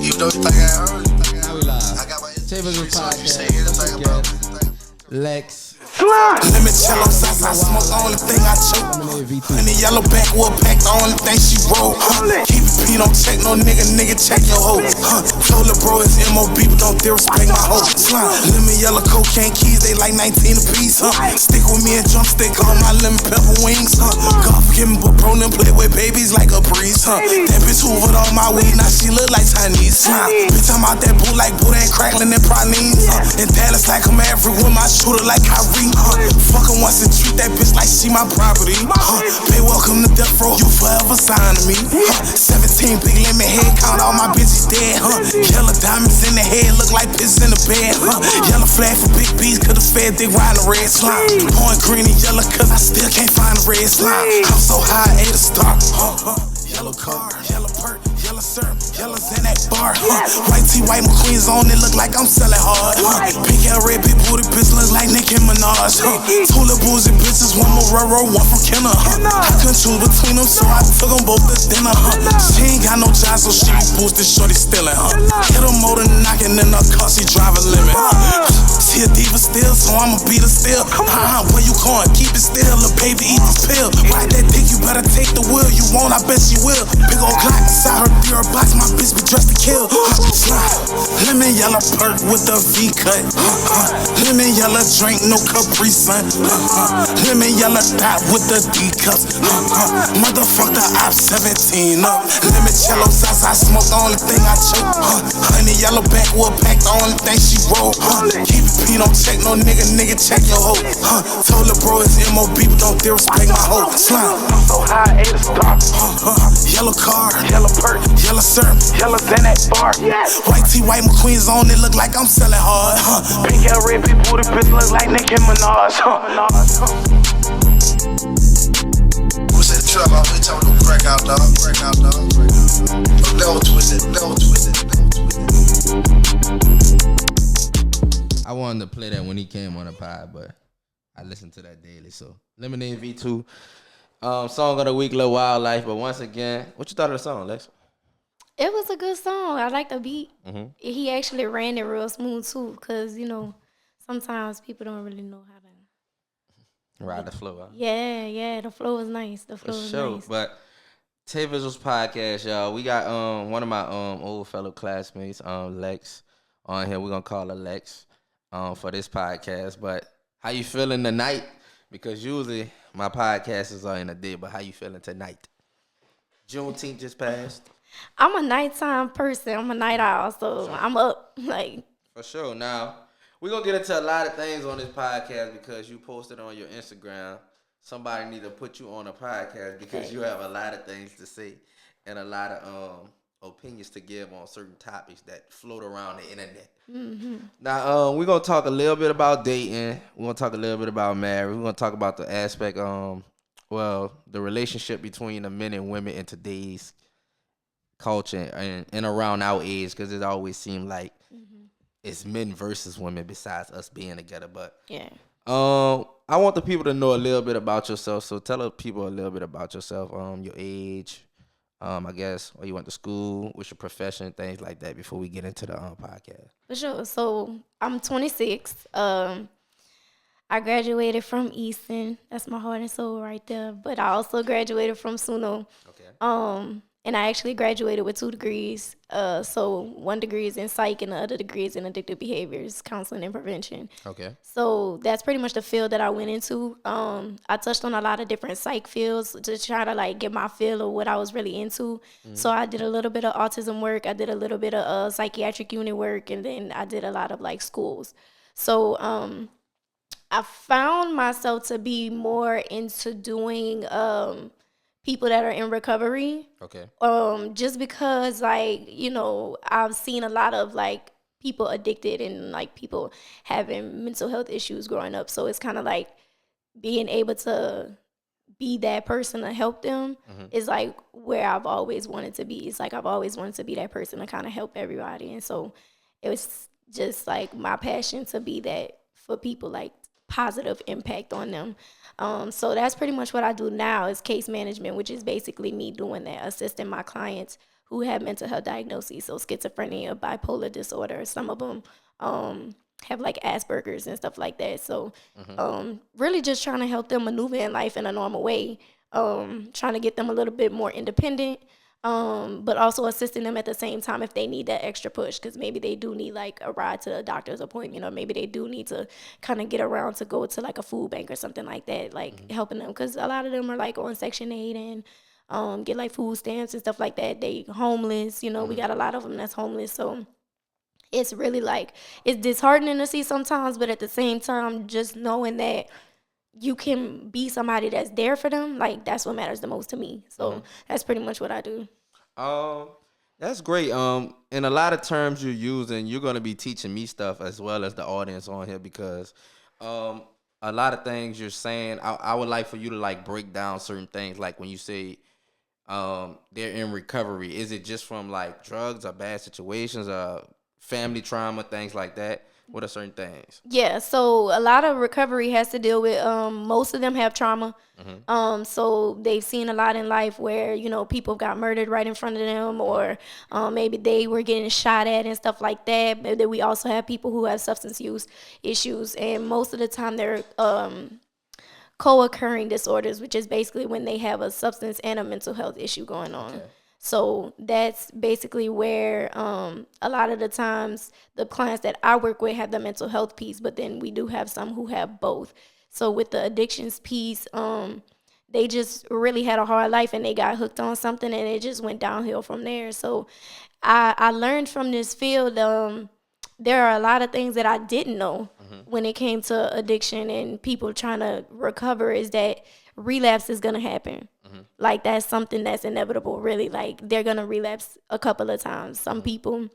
Even though you think I heard you. Now we live. I got my TaeVi so if you say podcast. anything about LEXX. Limoncello sauce, I smoke the only thing I choke. Honey yellow backwood pack, the only thing she roll. Keep it P, don't check no nigga check your hoe. Told the bro it's MOB, but don't disrespect my hoe. Lemon yellow cocaine keys, they like 19 a piece. Stick with me and drumstick on my lemon pepper wings. God forgive me, but bro them play with babies like a breeze. That bitch hoovered on my weed, now she look like Chinese. Bitch, I'm out that boot like boot and crackling and pralines. In Dallas like I'm everywhere, my shooter like Kyrie. Fuck her once and treat that bitch like she my property. Pay welcome to death row, you forever signing me. 17 big lemon head count, all my bitches dead. Yellow diamonds in the head, look like piss in the bed. Yellow flag for big B's, cause the fed dick riding the red slime. Pouring green and yellow, cause I still can't find the red slime. I'm so high, I ate a star. Yellow car, yellow perk, yellow syrup, yellow's in that bar. White tee, white McQueen's on it, look like I'm selling hard. Pink hair, red, big booty bitch, look like Nicki Minaj. Two little bougie bitches, one more railroad, one from Kenner. I couldn't choose between them, so I took them both to dinner. She ain't got no job, so she be boosted, shorty stealing. Hit her motor knocking in her car, she drive a limit. She a diva still, so I'ma beat her still. Where you going? Keep it still, little baby, eat this pill. Ride that dick, you better take the wheel. You won't, I bet she will. Big old Glock inside her deer box, my bitch be dressed to kill. Lemon yellow perk with the V cut. Lemon yellow drink, no Capri Sun. Lemon yellow dot with the D cups. Motherfucker, I'm 17 up. Limoncello sauce, I smoke the only thing I choke. Honey yellow backwood pack, the only thing she roll. Keep it P, don't check no nigga check your hoe. Told the bro it's MOB, but don't disrespect my hoe. I'm so high, I ate a star. Yellow car, yellow perk, yellow syrup, yellow's in that bar. White tee, white McQueen's on it, look like I'm selling hard. Pink hair, red, big booty bitch, look like Nicki Minaj. Who said the trap out? We talking no crack out, dog. Crack out, dog. Devil twisted, devil twisted, devil twisted. I wanted to play that when he came on the pod, but I listen to that daily. So Lemonade V2. Song of the week, Lil Wildlife. But once again, what you thought of the song, Lex? It was a good song. I like the beat. Mm-hmm. He actually ran it real smooth too, because sometimes people don't really know how to Ride the flow. Huh? Yeah. The flow was nice. The flow was nice. But TaeVi's podcast, y'all. We got one of my old fellow classmates, LEXX, on here. We're gonna call her LEXX for this podcast. But how you feeling tonight? Because usually my podcasts are in the day, but how you feeling tonight? Juneteenth just passed. I'm a nighttime person. I'm a night owl, so I'm up. For sure. Now, we're going to get into a lot of things on this podcast because you posted on your Instagram. Somebody need to put you on a podcast because you have a lot of things to say and a lot of opinions to give on certain topics that float around the internet. Mm-hmm. Now, we're going to talk a little bit about dating. We're going to talk a little bit about marriage. We're going to talk about the aspect, the relationship between the men and women in today's culture and around our age, because it always seemed like it's men versus women besides us being together. But yeah, I want the people to know a little bit about yourself. So tell the people a little bit about yourself, your age, I guess, where you went to school, what's your profession, things like that before we get into the podcast. for sure. So I'm 26. I graduated from Easton. That's my heart and soul right there. But I also graduated from Suno. Okay. And I actually graduated with 2 degrees. So 1 degree is in psych and the other degree is in addictive behaviors, counseling and prevention. Okay. So that's pretty much the field that I went into. I touched on a lot of different psych fields to try to get my feel of what I was really into. Mm-hmm. So I did a little bit of autism work. I did a little bit of psychiatric unit work, and then I did a lot of schools. So I found myself to be more into doing people that are in recovery. Okay. Just because I've seen a lot of people addicted and people having mental health issues growing up. So it's kind of being able to be that person to help them is where I've always wanted to be. It's I've always wanted to be that person to kind of help everybody. And so it was just my passion to be that for people, positive impact on them. So that's pretty much what I do now is case management, which is basically me doing that, assisting my clients who have mental health diagnoses, so schizophrenia, bipolar disorder. Some of them have like Asperger's and stuff like that. So really just trying to help them maneuver in life in a normal way, trying to get them a little bit more independent, but also assisting them at the same time if they need that extra push, because maybe they do need like a ride to a doctor's appointment, or maybe they do need to kind of get around to go to like a food bank or something like that, like helping them, because a lot of them are like on Section 8 and get like food stamps and stuff like that. They homeless, we got a lot of them that's homeless. So it's really like, it's disheartening to see sometimes, but at the same time, just knowing that you can be somebody that's there for them, like that's what matters the most to me. So that's pretty much what I do. That's great. In a lot of terms you're using, you're gonna be teaching me stuff as well as the audience on here, because a lot of things you're saying, I would like for you to like break down certain things, like when you say they're in recovery. Is it just from like drugs or bad situations or family trauma, things like that? What are certain things? Yeah, so a lot of recovery has to deal with, most of them have trauma. So they've seen a lot in life where, people got murdered right in front of them, or maybe they were getting shot at and stuff like that. But then we also have people who have substance use issues, and most of the time they're co-occurring disorders, which is basically when they have a substance and a mental health issue going on. Okay. So that's basically where a lot of the times the clients that I work with have the mental health piece, but then we do have some who have both. So with the addictions piece, they just really had a hard life and they got hooked on something and it just went downhill from there. So I learned from this field, there are a lot of things that I didn't know when it came to addiction and people trying to recover, is that relapse is going to happen. Like, that's something that's inevitable, really. Like, they're going to relapse a couple of times. Some people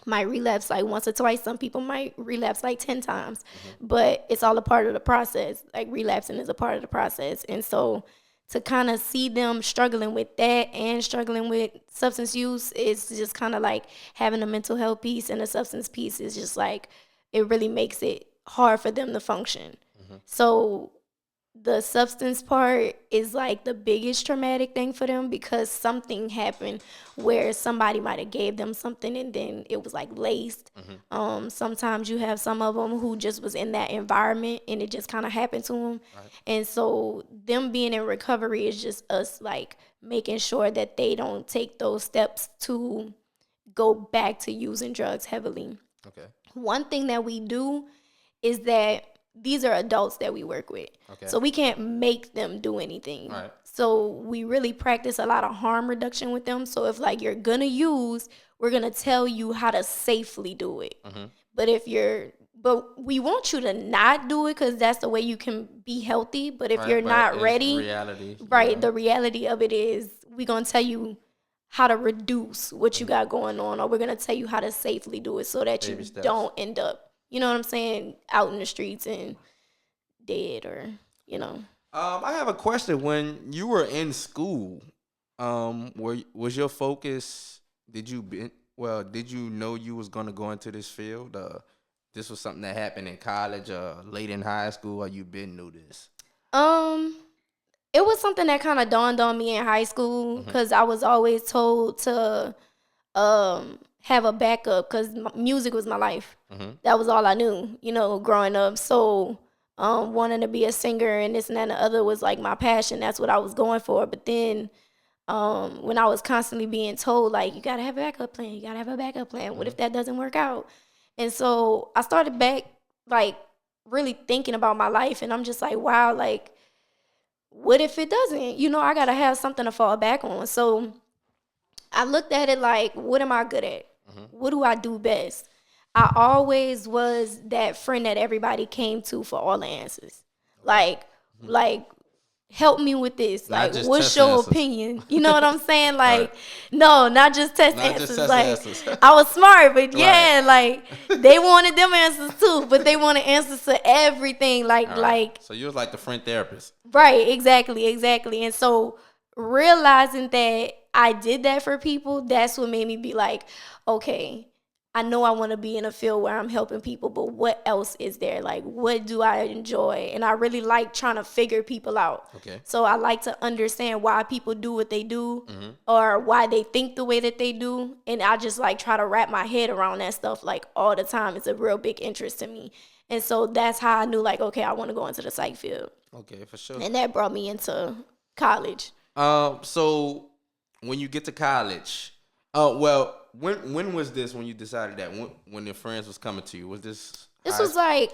might relapse like once or twice. Some people might relapse like 10 times. But it's all a part of the process. Like, relapsing is a part of the process. And so to kind of see them struggling with that and struggling with substance use is just kind of like having a mental health piece, and a substance piece is just like, it really makes it hard for them to function. So the substance part is like the biggest traumatic thing for them, because something happened where somebody might have gave them something and then it was like laced. Sometimes you have some of them who just was in that environment and it just kind of happened to them. And so them being in recovery is just us like making sure that they don't take those steps to go back to using drugs heavily. Okay. One thing that we do is that these are adults that we work with. Okay. So we can't make them do anything. Right. So we really practice a lot of harm reduction with them. So if like you're going to use, we're going to tell you how to safely do it. But we want you to not do it, because that's the way you can be healthy. But if you're not ready, reality, the reality of it is we're going to tell you how to reduce what you got going on, or we're going to tell you how to safely do it so that you don't end up, you know what I'm saying, out in the streets and dead, or, I have a question. When you were in school, was your focus, did you know you was going to go into this field? This was something that happened in college or late in high school, or you been knew this? It was something that kind of dawned on me in high school, because I was always told to have a backup, because music was my life. That was all I knew, growing up. So wanting to be a singer and this and that and the other was like my passion. That's what I was going for. But then when I was constantly being told, like, you got to have a backup plan, you got to have a backup plan. What if that doesn't work out? And so I started back, like, really thinking about my life. And I'm just like, wow, like, what if it doesn't? I got to have something to fall back on. So I looked at it like, what am I good at? What do I do best? I always was that friend that everybody came to for all the answers. Like, help me with this. Like, what's your opinion? You know what I'm saying? Like, no, not just test answers. I was smart, but yeah, like, they wanted them answers too, but they wanted answers to everything. Like, so you was like the friend therapist. Right, exactly. And so realizing that I did that for people, that's what made me be like, okay, I know I want to be in a field where I'm helping people, but what else is there? Like, what do I enjoy? And I really like trying to figure people out. Okay. So I like to understand why people do what they do or why they think the way that they do. And I just like try to wrap my head around that stuff like all the time. It's a real big interest to me. And so that's how I knew like, okay, I want to go into the psych field. Okay, for sure. And that brought me into college. So when you get to college, well, when was this when you decided that when your friends was coming to you? Was this? This was like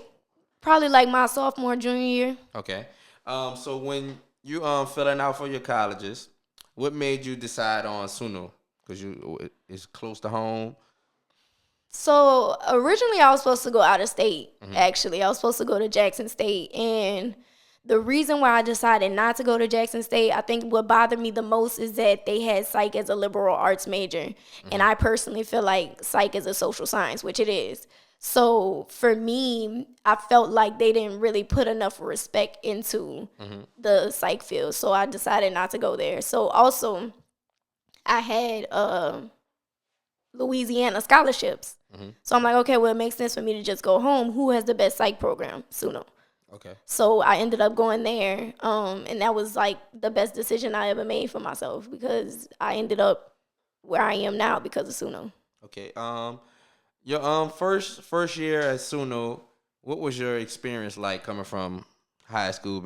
probably like my sophomore, junior year. Okay. So when you filling out for your colleges, what made you decide on SUNO? Because it's close to home. So originally I was supposed to go out of state. Actually, I was supposed to go to Jackson State, and the reason why I decided not to go to Jackson State, I think what bothered me the most is that they had psych as a liberal arts major. And I personally feel like psych is a social science, which it is. So for me, I felt like they didn't really put enough respect into the psych field. So I decided not to go there. So also, I had Louisiana scholarships. So I'm like, okay, well, it makes sense for me to just go home. Who has the best psych program? SUNO. Okay. So I ended up going there, and that was like the best decision I ever made for myself because I ended up where I am now because of SUNO. Okay. Your first year at SUNO, what was your experience like coming from high school?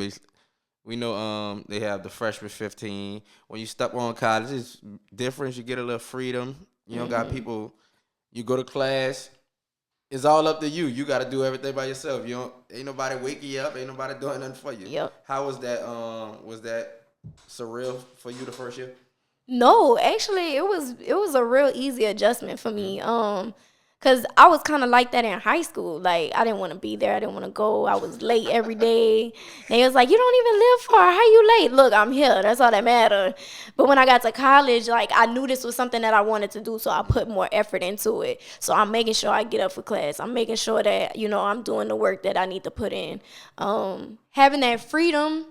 We know they have the freshman 15. When you step on college, it's different. You get a little freedom. You don't got people. You go to class. It's all up to you. You got to do everything by yourself. Ain't nobody waking you up. Ain't nobody doing nothing for you. Yep. How was that? Was that surreal for you the first year? No, actually, it was a real easy adjustment for me. Cause I was kind of like that in high school. Like I didn't want to be there. I didn't want to go. I was late every day. They was like, "You don't even live far. How you late?" Look, I'm here. That's all that mattered. But when I got to college, like I knew this was something that I wanted to do, so I put more effort into it. So I'm making sure I get up for class. I'm making sure that I'm doing the work that I need to put in. Having that freedom,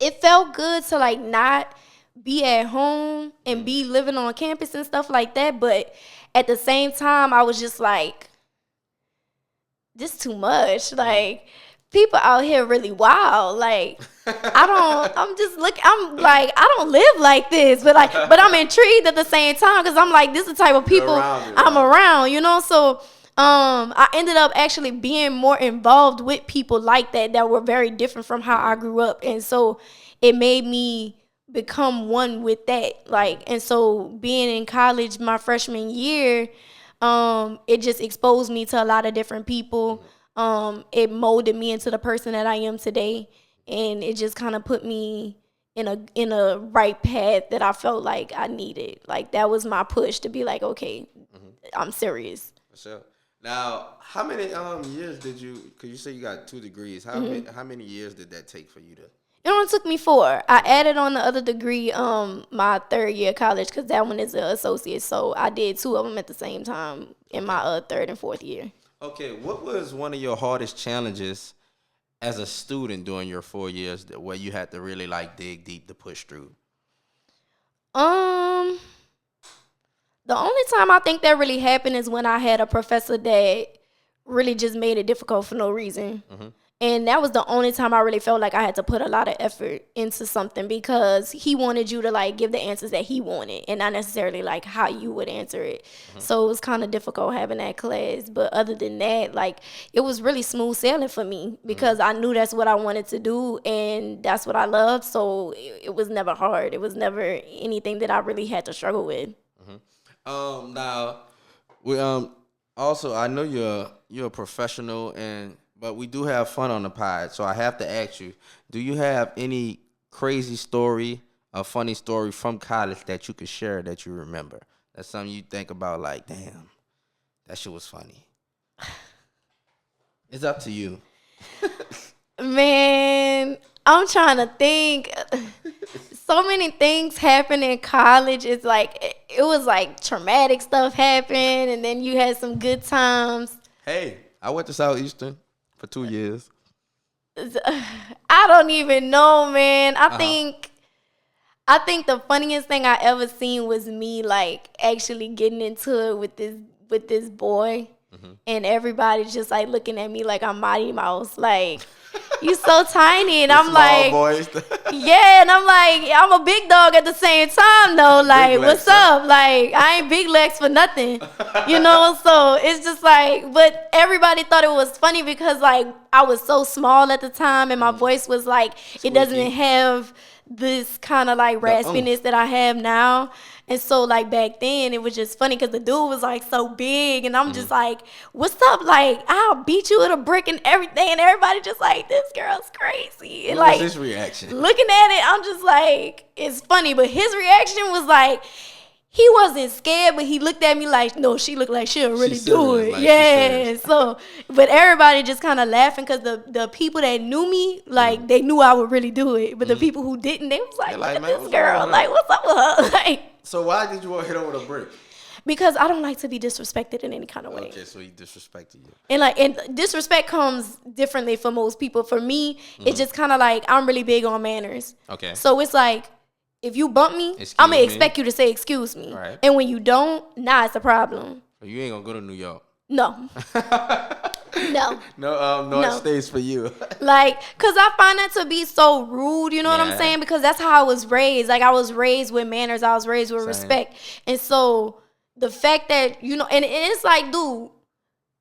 it felt good to like not be at home and be living on campus and stuff like that, but at the same time, I was just like, this too much. Like, people out here really wild. Like, I'm like, I don't live like this, but I'm intrigued at the same time because I'm like, this is the type of people I'm around, So, I ended up actually being more involved with people like that were very different from how I grew up. And so it made me become one with that, and so being in college my freshman year, it just exposed me to a lot of different people. It molded me into the person that I am today, and it just kind of put me in a right path that I felt like I needed. Like that was my push to be like, okay, I'm serious. For sure. Now, how many years did you? Because you say you got 2 degrees. How many years did that take for you to? It only took me 4. I added on the other degree my 3rd year of college because that one is an associate. So I did 2 of them at the same time in my 3rd and 4th year. Okay, what was one of your hardest challenges as a student during your 4 years where you had to really like dig deep to push through? The only time I think that really happened is when I had a professor that really just made it difficult for no reason. And that was the only time I really felt like I had to put a lot of effort into something because he wanted you to like give the answers that he wanted and not necessarily like how you would answer it. So it was kind of difficult having that class. But other than that, like it was really smooth sailing for me because I knew that's what I wanted to do and that's what I loved. So it was never hard. It was never anything that I really had to struggle with. Now, we also I know you're a professional but we do have fun on the pod, so I have to ask you, do you have any crazy story, a funny story from college that you could share that you remember? That's something you think about like, damn, that shit was funny. It's up to you. Man, I'm trying to think. So many things happen in college. It's like, it was like traumatic stuff happened, and then you had some good times. Hey, I went to Southeastern for 2 years. I don't even know, man. I think the funniest thing I ever seen was me like actually getting into it with this with this boy, and everybody's just like looking at me like I'm Mighty Mouse, like you so tiny, and I'm like, boys. yeah, and I'm like, I'm a big dog at the same time though, like what's up? Like I ain't big legs for nothing, you know. So it's just like, but everybody thought it was funny because like I was so small at the time, and my voice was like it doesn't have this kind of like raspiness that I have now. And so like back then it was just funny because the dude was like so big, and I'm just like, what's up? Like I'll beat you with a brick and everything, and everybody just like, this girl's crazy. And What like was his reaction? looking at it, I'm just like, it's funny. But his reaction was like, he wasn't scared, but he looked at me like, no, she looked like she'll really do it. Like, yeah. So, but everybody just kind of laughing because the people that knew me, like, they knew I would really do it. But the people who didn't, they was like, look at this girl. Like, what's up with her? Like, so why did you want to hit her with a brick? because I don't like to be disrespected in any kind of way. Okay, so he disrespected you. And disrespect comes differently for most people. For me, it's just kind of like, I'm really big on manners. Okay. So it's like, if you bump me, Excuse I'm going to me. expect you to say excuse me. Right. And when you don't, nah, it's a problem. So you ain't gonna go to New York. No. No. No, North States for you. Like, because I find that to be so rude, you know what Yeah. I'm saying? Because that's how I was raised. Like, I was raised with manners. I was raised with Same. respect. And so the fact that, you know, and it's like, dude,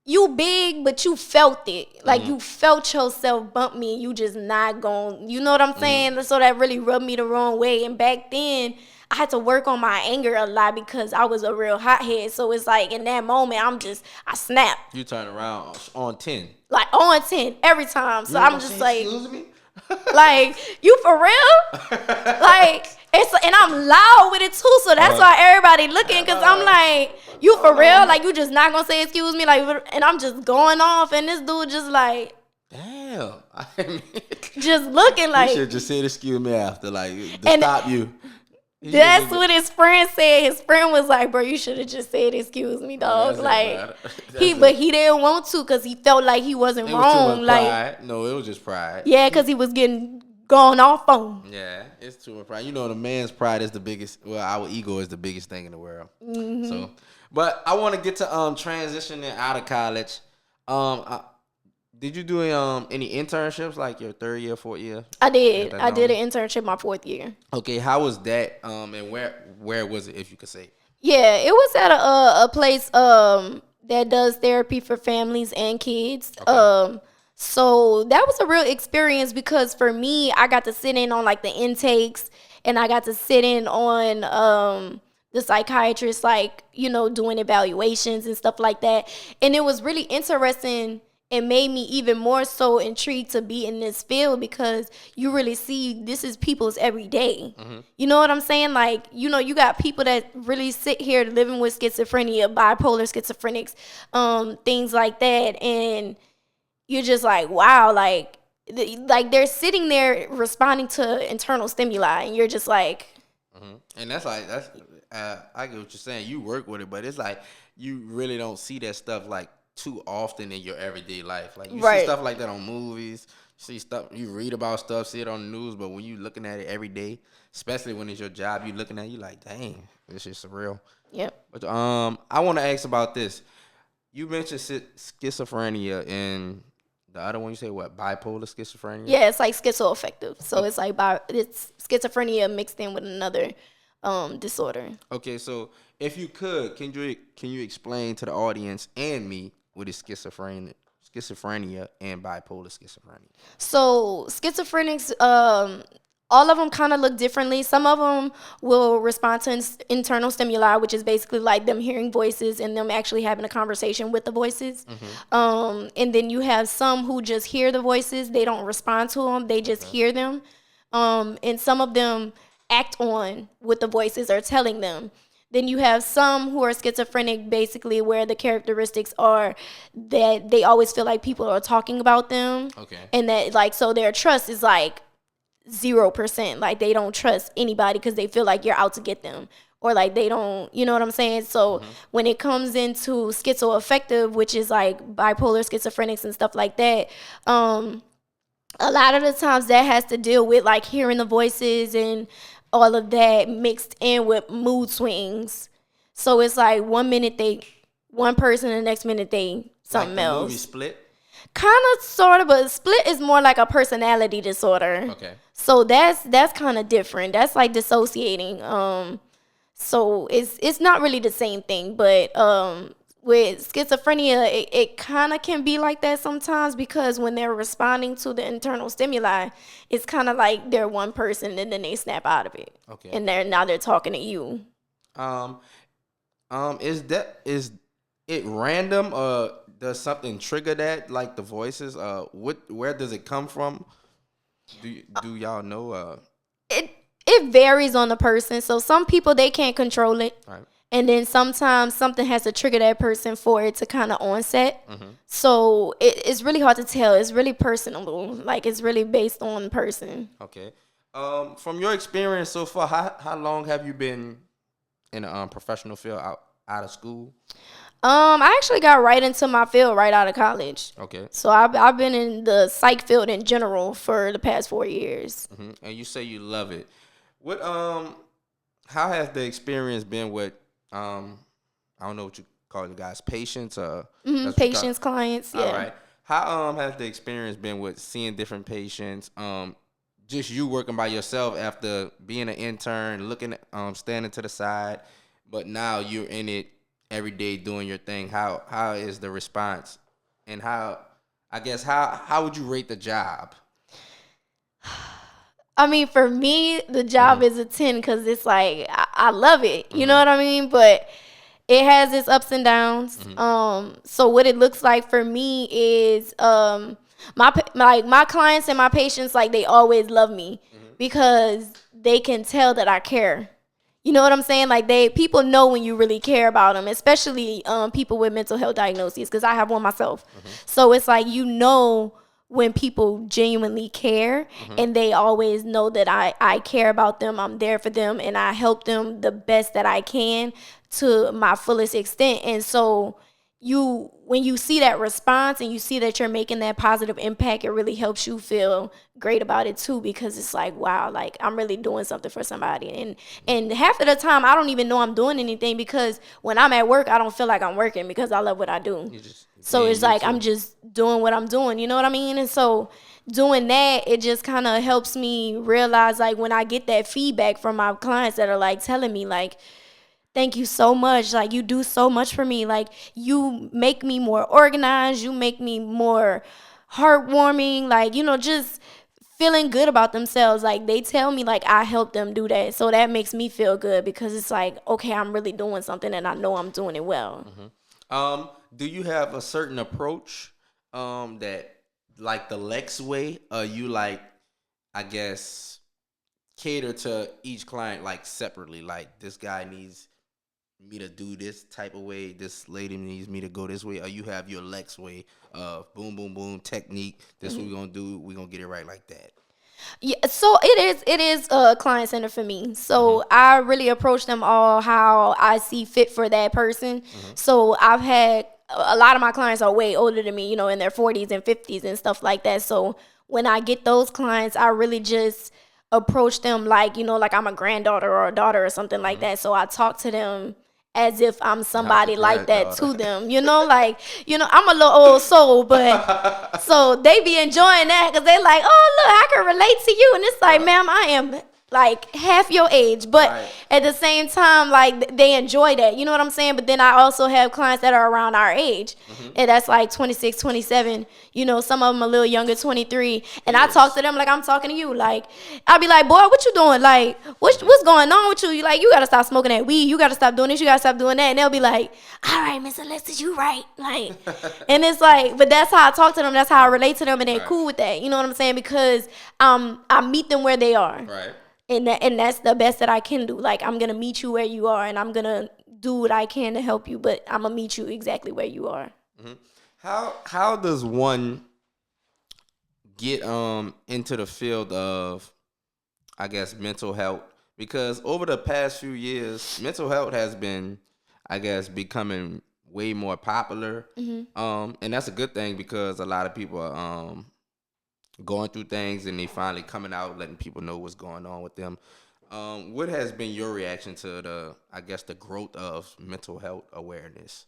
you big, but you felt it. Like, you felt yourself bump me, and you just not going, you know what I'm saying? So that really rubbed me the wrong way. And back then, I had to work on my anger a lot because I was a real hothead. So it's like, in that moment, I snap. You turn around on 10. Like, on 10 every time. So I'm just like, excuse me? like, you for real? Like, and I'm loud with it too, so that's why everybody looking, because I'm like, you for real? Like, you just not gonna say excuse me? Like, and I'm just going off, and this dude just like, Damn. I mean, just looking like, you should just say excuse me after, like, to And stop you. that's what his friend said. His friend was like, bro, you should have just said excuse me, dog. That's Like, he didn't want to because he felt like he wasn't It was too wrong. much Like, pride. No, it was just pride. yeah, because he was getting gone off on. Yeah, it's too much pride. You know, the man's pride is the biggest. Well, our ego is the biggest thing in the world. So, but I want to get to transitioning out of college. Did you do any internships like your third year, fourth year? I did. I did an internship my fourth year. Okay, how was that? And where was it, if you could say? Yeah, it was at a place that does therapy for families and kids. Okay. So that was a real experience because for me, I got to sit in on like the intakes, and I got to sit in on the psychiatrist, like, you know, doing evaluations and stuff like that. And it was really interesting. It made me even more so intrigued to be in this field because you really see this is people's every day. You know what I'm saying? Like, you know, you got people that really sit here living with schizophrenia, bipolar schizophrenics, things like that. And you're just like, wow, like they're sitting there responding to internal stimuli, and you're just like, And that's I get what you're saying. You work with it, but it's like you really don't see that stuff like too often in your everyday life. Like you see stuff like that on movies, see stuff, you read about stuff, see it on the news, but when you looking at it every day, especially when it's your job, you looking at it, you like, dang, this is surreal. yep. But I want to ask about this. You mentioned schizophrenia, and the other one you say what? Bipolar schizophrenia? Yeah, it's like schizoaffective. So it's like it's schizophrenia mixed in with another disorder. Okay, so if you could, can you explain to the audience and me what is schizophrenia and bipolar schizophrenia? So schizophrenics, all of them kind of look differently. Some of them will respond to internal stimuli, which is basically like them hearing voices and them actually having a conversation with the voices. And then you have some who just hear the voices. They don't respond to them. They just hear them. And some of them act on what the voices are telling them. Then you have some who are schizophrenic, basically where the characteristics are that they always feel like people are talking about them. Okay. And that, like, so their trust is like 0%. Like, they don't trust anybody because they feel like you're out to get them. Or like they don't, you know what I'm saying? So when it comes into schizoaffective, which is like bipolar schizophrenics and stuff like that, a lot of the times that has to deal with like hearing the voices and all of that mixed in with mood swings. So it's like 1 minute they one person, and the next minute they something like the else. movie Split. Kind of, sort of, but Split is more like a personality disorder. Okay. So that's kind of different. That's like dissociating. So it's not really the same thing, but with schizophrenia, it kind of can be like that sometimes, because when they're responding to the internal stimuli, it's kind of like they're one person and then they snap out of it. Okay. And now they're talking to you. Is it random? Does something trigger that? Like the voices? Where does it come from? Do y'all know? It varies on the person. So some people, they can't control it. Right. And then sometimes something has to trigger that person for it to kind of onset. So it's really hard to tell. It's really personal. Like, it's really based on the person. Okay. From your experience so far, how long have you been in a professional field out of school? I actually got right into my field right out of college. Okay. So I've been in the psych field in general for the past 4 years. And you say you love it. What how has the experience been with I don't know what you call the guys, patients or Patients, clients, yeah. All right. How has the experience been with seeing different patients? Just you working by yourself after being an intern, looking at, standing to the side, but now you're in it every day doing your thing. How is the response, and how would you rate the job? I mean, for me, the job is a 10 because it's like, I love it. You know what I mean? But it has its ups and downs. So what it looks like for me is my clients and my patients, like, they always love me because they can tell that I care. You know what I'm saying? Like, people know when you really care about them, especially people with mental health diagnoses, because I have one myself. So it's like, you know, when people genuinely care, and they always know that I care about them, I'm there for them, and I help them the best that I can to my fullest extent. And so when you see that response and you see that you're making that positive impact, it really helps you feel great about it too, because it's like, wow, like, I'm really doing something for somebody. And half of the time I don't even know I'm doing anything, because when I'm at work, I don't feel like I'm working because I love what I do. So it's like, I'm just doing what I'm doing, you know what I mean? And so doing that, it just kind of helps me realize, like, when I get that feedback from my clients that are like telling me, like, thank you so much. Like, you do so much for me. Like, you make me more organized. You make me more heartwarming. Like, you know, just feeling good about themselves. Like, they tell me, like, I help them do that. So that makes me feel good, because it's like, okay, I'm really doing something and I know I'm doing it well. Do you have a certain approach that, like the LEXX way, you, like, I guess, cater to each client, like, separately? Like, this guy needs me to do this type of way, this lady needs me to go this way, or you have your LEXX way of boom, boom, boom technique, this what we're gonna do, we're gonna get it right like that? Yeah, so it is client center for me. So I really approach them all how I see fit for that person. So I've had a lot of my clients are way older than me, you know, in their 40s and 50s and stuff like that. So when I get those clients, I really just approach them like, you know, like I'm a granddaughter or a daughter or something like that. So I talk to them as if I'm somebody like that to them, you know, like, you know, I'm a little old soul, but so they be enjoying that because they like, oh, look, I can relate to you. And it's like, ma'am, I am like half your age, but at the same time, like, they enjoy that, you know what I'm saying? But then I also have clients that are around our age, and that's like 26, 27, you know, some of them a little younger, 23, and I talk to them like I'm talking to you. Like, I'll be like, boy, what you doing? Like, what's going on with you? You like, you gotta stop smoking that weed, you gotta stop doing this, you gotta stop doing that. And they'll be like, all right, Miss Alexis, you right. Like, and it's like, but that's how I talk to them, that's how I relate to them, and they're cool with that, you know what I'm saying? Because I meet them where they are. And that's the best that I can do. Like, I'm gonna meet you where you are, and I'm gonna do what I can to help you, but I'm gonna meet you exactly where you are. How does one get into the field of, I guess, mental health? Because over the past few years, mental health has been, I guess, becoming way more popular. And that's a good thing, because a lot of people are going through things, and they finally coming out, letting people know what's going on with them. What has been your reaction to the growth of mental health awareness?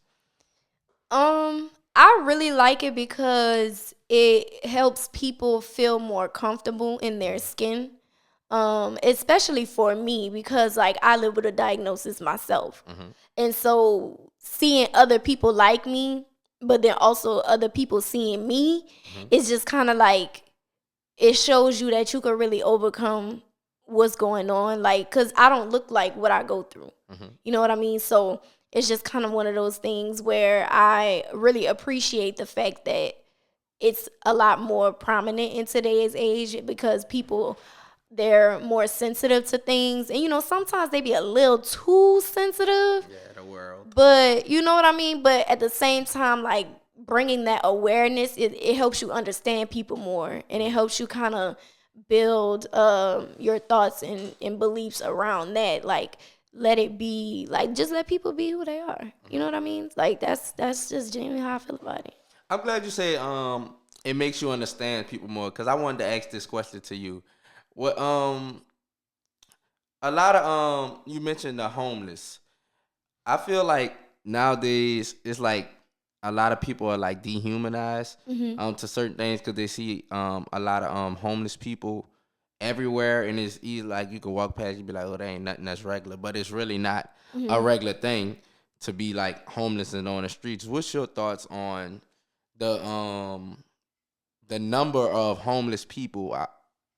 I really like it because it helps people feel more comfortable in their skin. Especially for me because like I live with a diagnosis myself. And so seeing other people like me, but then also other people seeing me, it's just kind of like it shows you that you can really overcome what's going on. Like, cause I don't look like what I go through. You know what I mean? So it's just kind of one of those things where I really appreciate the fact that it's a lot more prominent in today's age because people they're more sensitive to things, and sometimes they be a little too sensitive. Yeah, the world. But you know what I mean. But at the same time, like bringing that awareness, it helps you understand people more, and it helps you kind of build your thoughts and beliefs around that. Like let it be, like just let people be who they are. You know what I mean? Like that's just genuinely how I feel about it. I'm glad you say it makes you understand people more, because I wanted to ask this question to you. What a lot of you mentioned the homeless. I feel like nowadays it's like a lot of people are like dehumanized to certain things because they see a lot of homeless people everywhere, and it's easy, like you can walk past, you be like, oh, that ain't nothing, that's regular, but it's really not a regular thing to be like homeless and on the streets. What's your thoughts on the number of homeless people?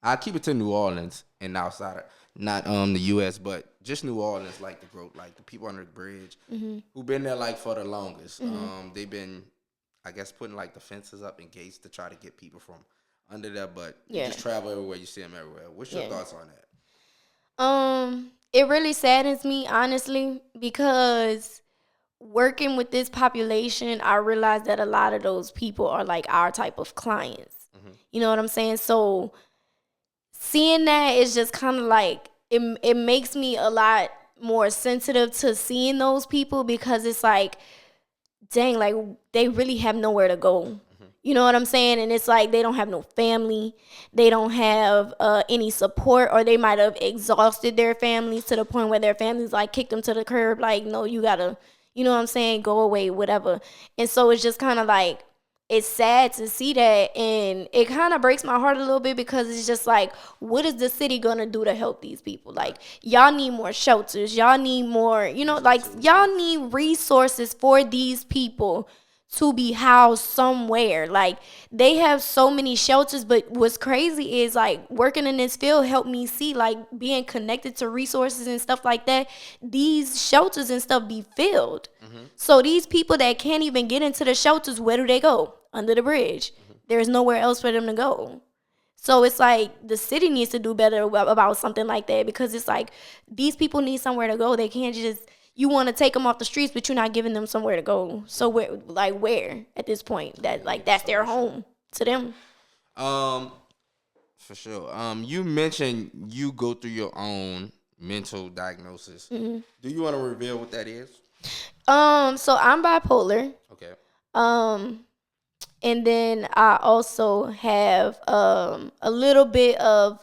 I keep it to New Orleans and outside, not the U.S., but just New Orleans, like the growth, like the people under the bridge who've been there like for the longest. They've been, I guess, putting like the fences up and gates to try to get people from under there, but you just travel everywhere, you see them everywhere. What's your thoughts on that? It really saddens me, honestly, because working with this population, I realized that a lot of those people are like our type of clients. You know what I'm saying? So seeing that is just kind of like it makes me a lot more sensitive to seeing those people, because it's like, dang, like they really have nowhere to go. You know what I'm saying? And it's like they don't have no family. They don't have any support, or they might have exhausted their families to the point where their families like kicked them to the curb. Like, no, you gotta, you know what I'm saying? Go away, whatever. And so it's just kind of like, it's sad to see that, and it kind of breaks my heart a little bit, because it's just like, what is the city gonna do to help these people? Like, y'all need more shelters, y'all need more, like y'all need resources for these people to be housed somewhere. Like, they have so many shelters, but what's crazy is like working in this field helped me see, like, being connected to resources and stuff like that, these shelters and stuff be filled. So these people that can't even get into the shelters, where do they go? Under the bridge. There's nowhere else for them to go. So it's like the city needs to do better about something like that, because it's like these people need somewhere to go. They can't just, you want to take them off the streets, but you're not giving them somewhere to go. So where at this point, that like that's their home to them. For sure. You mentioned you go through your own mental diagnosis. Do you want to reveal what that is? So I'm bipolar. Okay. And then I also have a little bit of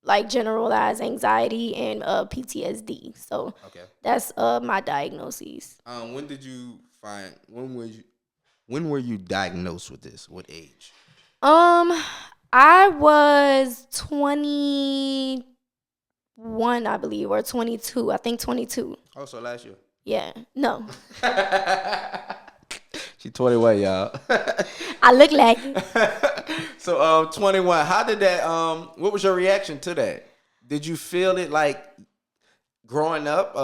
like generalized anxiety and PTSD. So that's my diagnoses. When did you find? When were you diagnosed with this? What age? I was 21, I believe, or 22. I think 22. Oh, so last year. Yeah. No. She 21, y'all. I look like it. So 21. How did that what was your reaction to that? Did you feel it like growing up?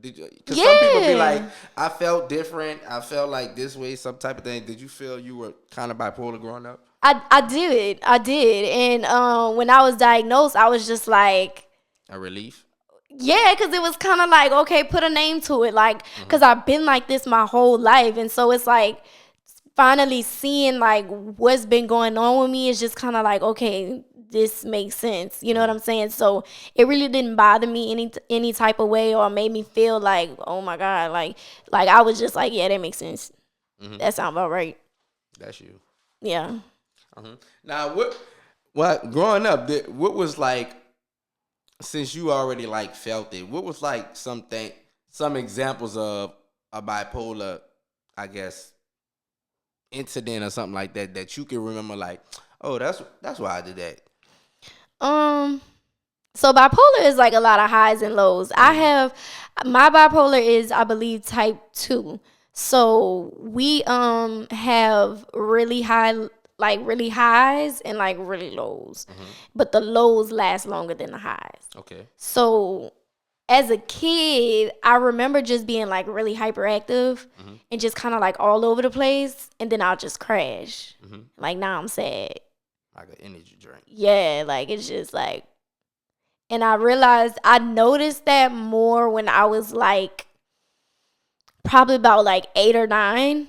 Because some people be like, I felt different. I felt like this way, some type of thing. Did you feel you were kind of bipolar growing up? I did. And when I was diagnosed, I was just like, a relief? Yeah, because it was kind of like, okay, put a name to it. Like, because I've been like this my whole life. And so it's like finally seeing like what's been going on with me is just kind of like, okay, this makes sense. You know what I'm saying? So it really didn't bother me any type of way, or made me feel like, oh my God, like I was just like, yeah, that makes sense. That sounds about right. That's you. Yeah. Now, what growing up, what was like, since you already like felt it, what was like some examples of a bipolar I guess, incident or something like that that you can remember? Like, oh, that's why I did that. So bipolar is like a lot of highs and lows. I have my bipolar is, I believe, type 2. So we have really high, like really highs and like really lows. But the lows last longer than the highs. Okay. So as a kid, I remember just being like really hyperactive and just kind of like all over the place, and then I'll just crash. Like now I'm sad. Like an energy drink. Yeah, like it's just like, and I realized I noticed that more when I was like probably about like 8 or 9.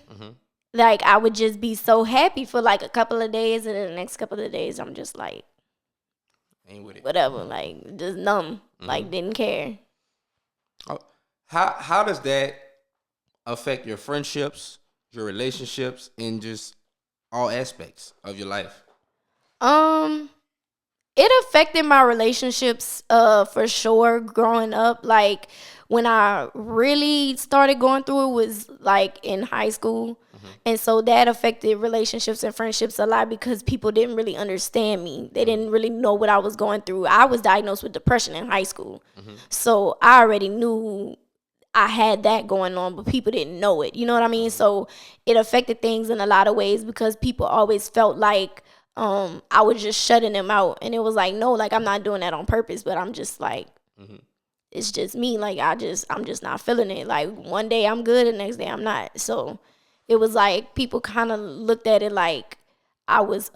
Like I would just be so happy for like a couple of days, and then the next couple of days I'm just like, Ain't with it. whatever, like just numb, like didn't care. Oh, how does that affect your friendships, your relationships, and just all aspects of your life? It affected my relationships for sure growing up. Like when I really started going through it was like in high school. And so that affected relationships and friendships a lot because people didn't really understand me. They didn't really know what I was going through. I was diagnosed with depression in high school. So I already knew I had that going on, but people didn't know it. You know what I mean? So it affected things in a lot of ways because people always felt like I was just shutting them out. And it was like, no, like I'm not doing that on purpose, but I'm just like, it's just me. Like I'm just not feeling it. Like one day I'm good, the next day I'm not. So it was like people kind of looked at it like I was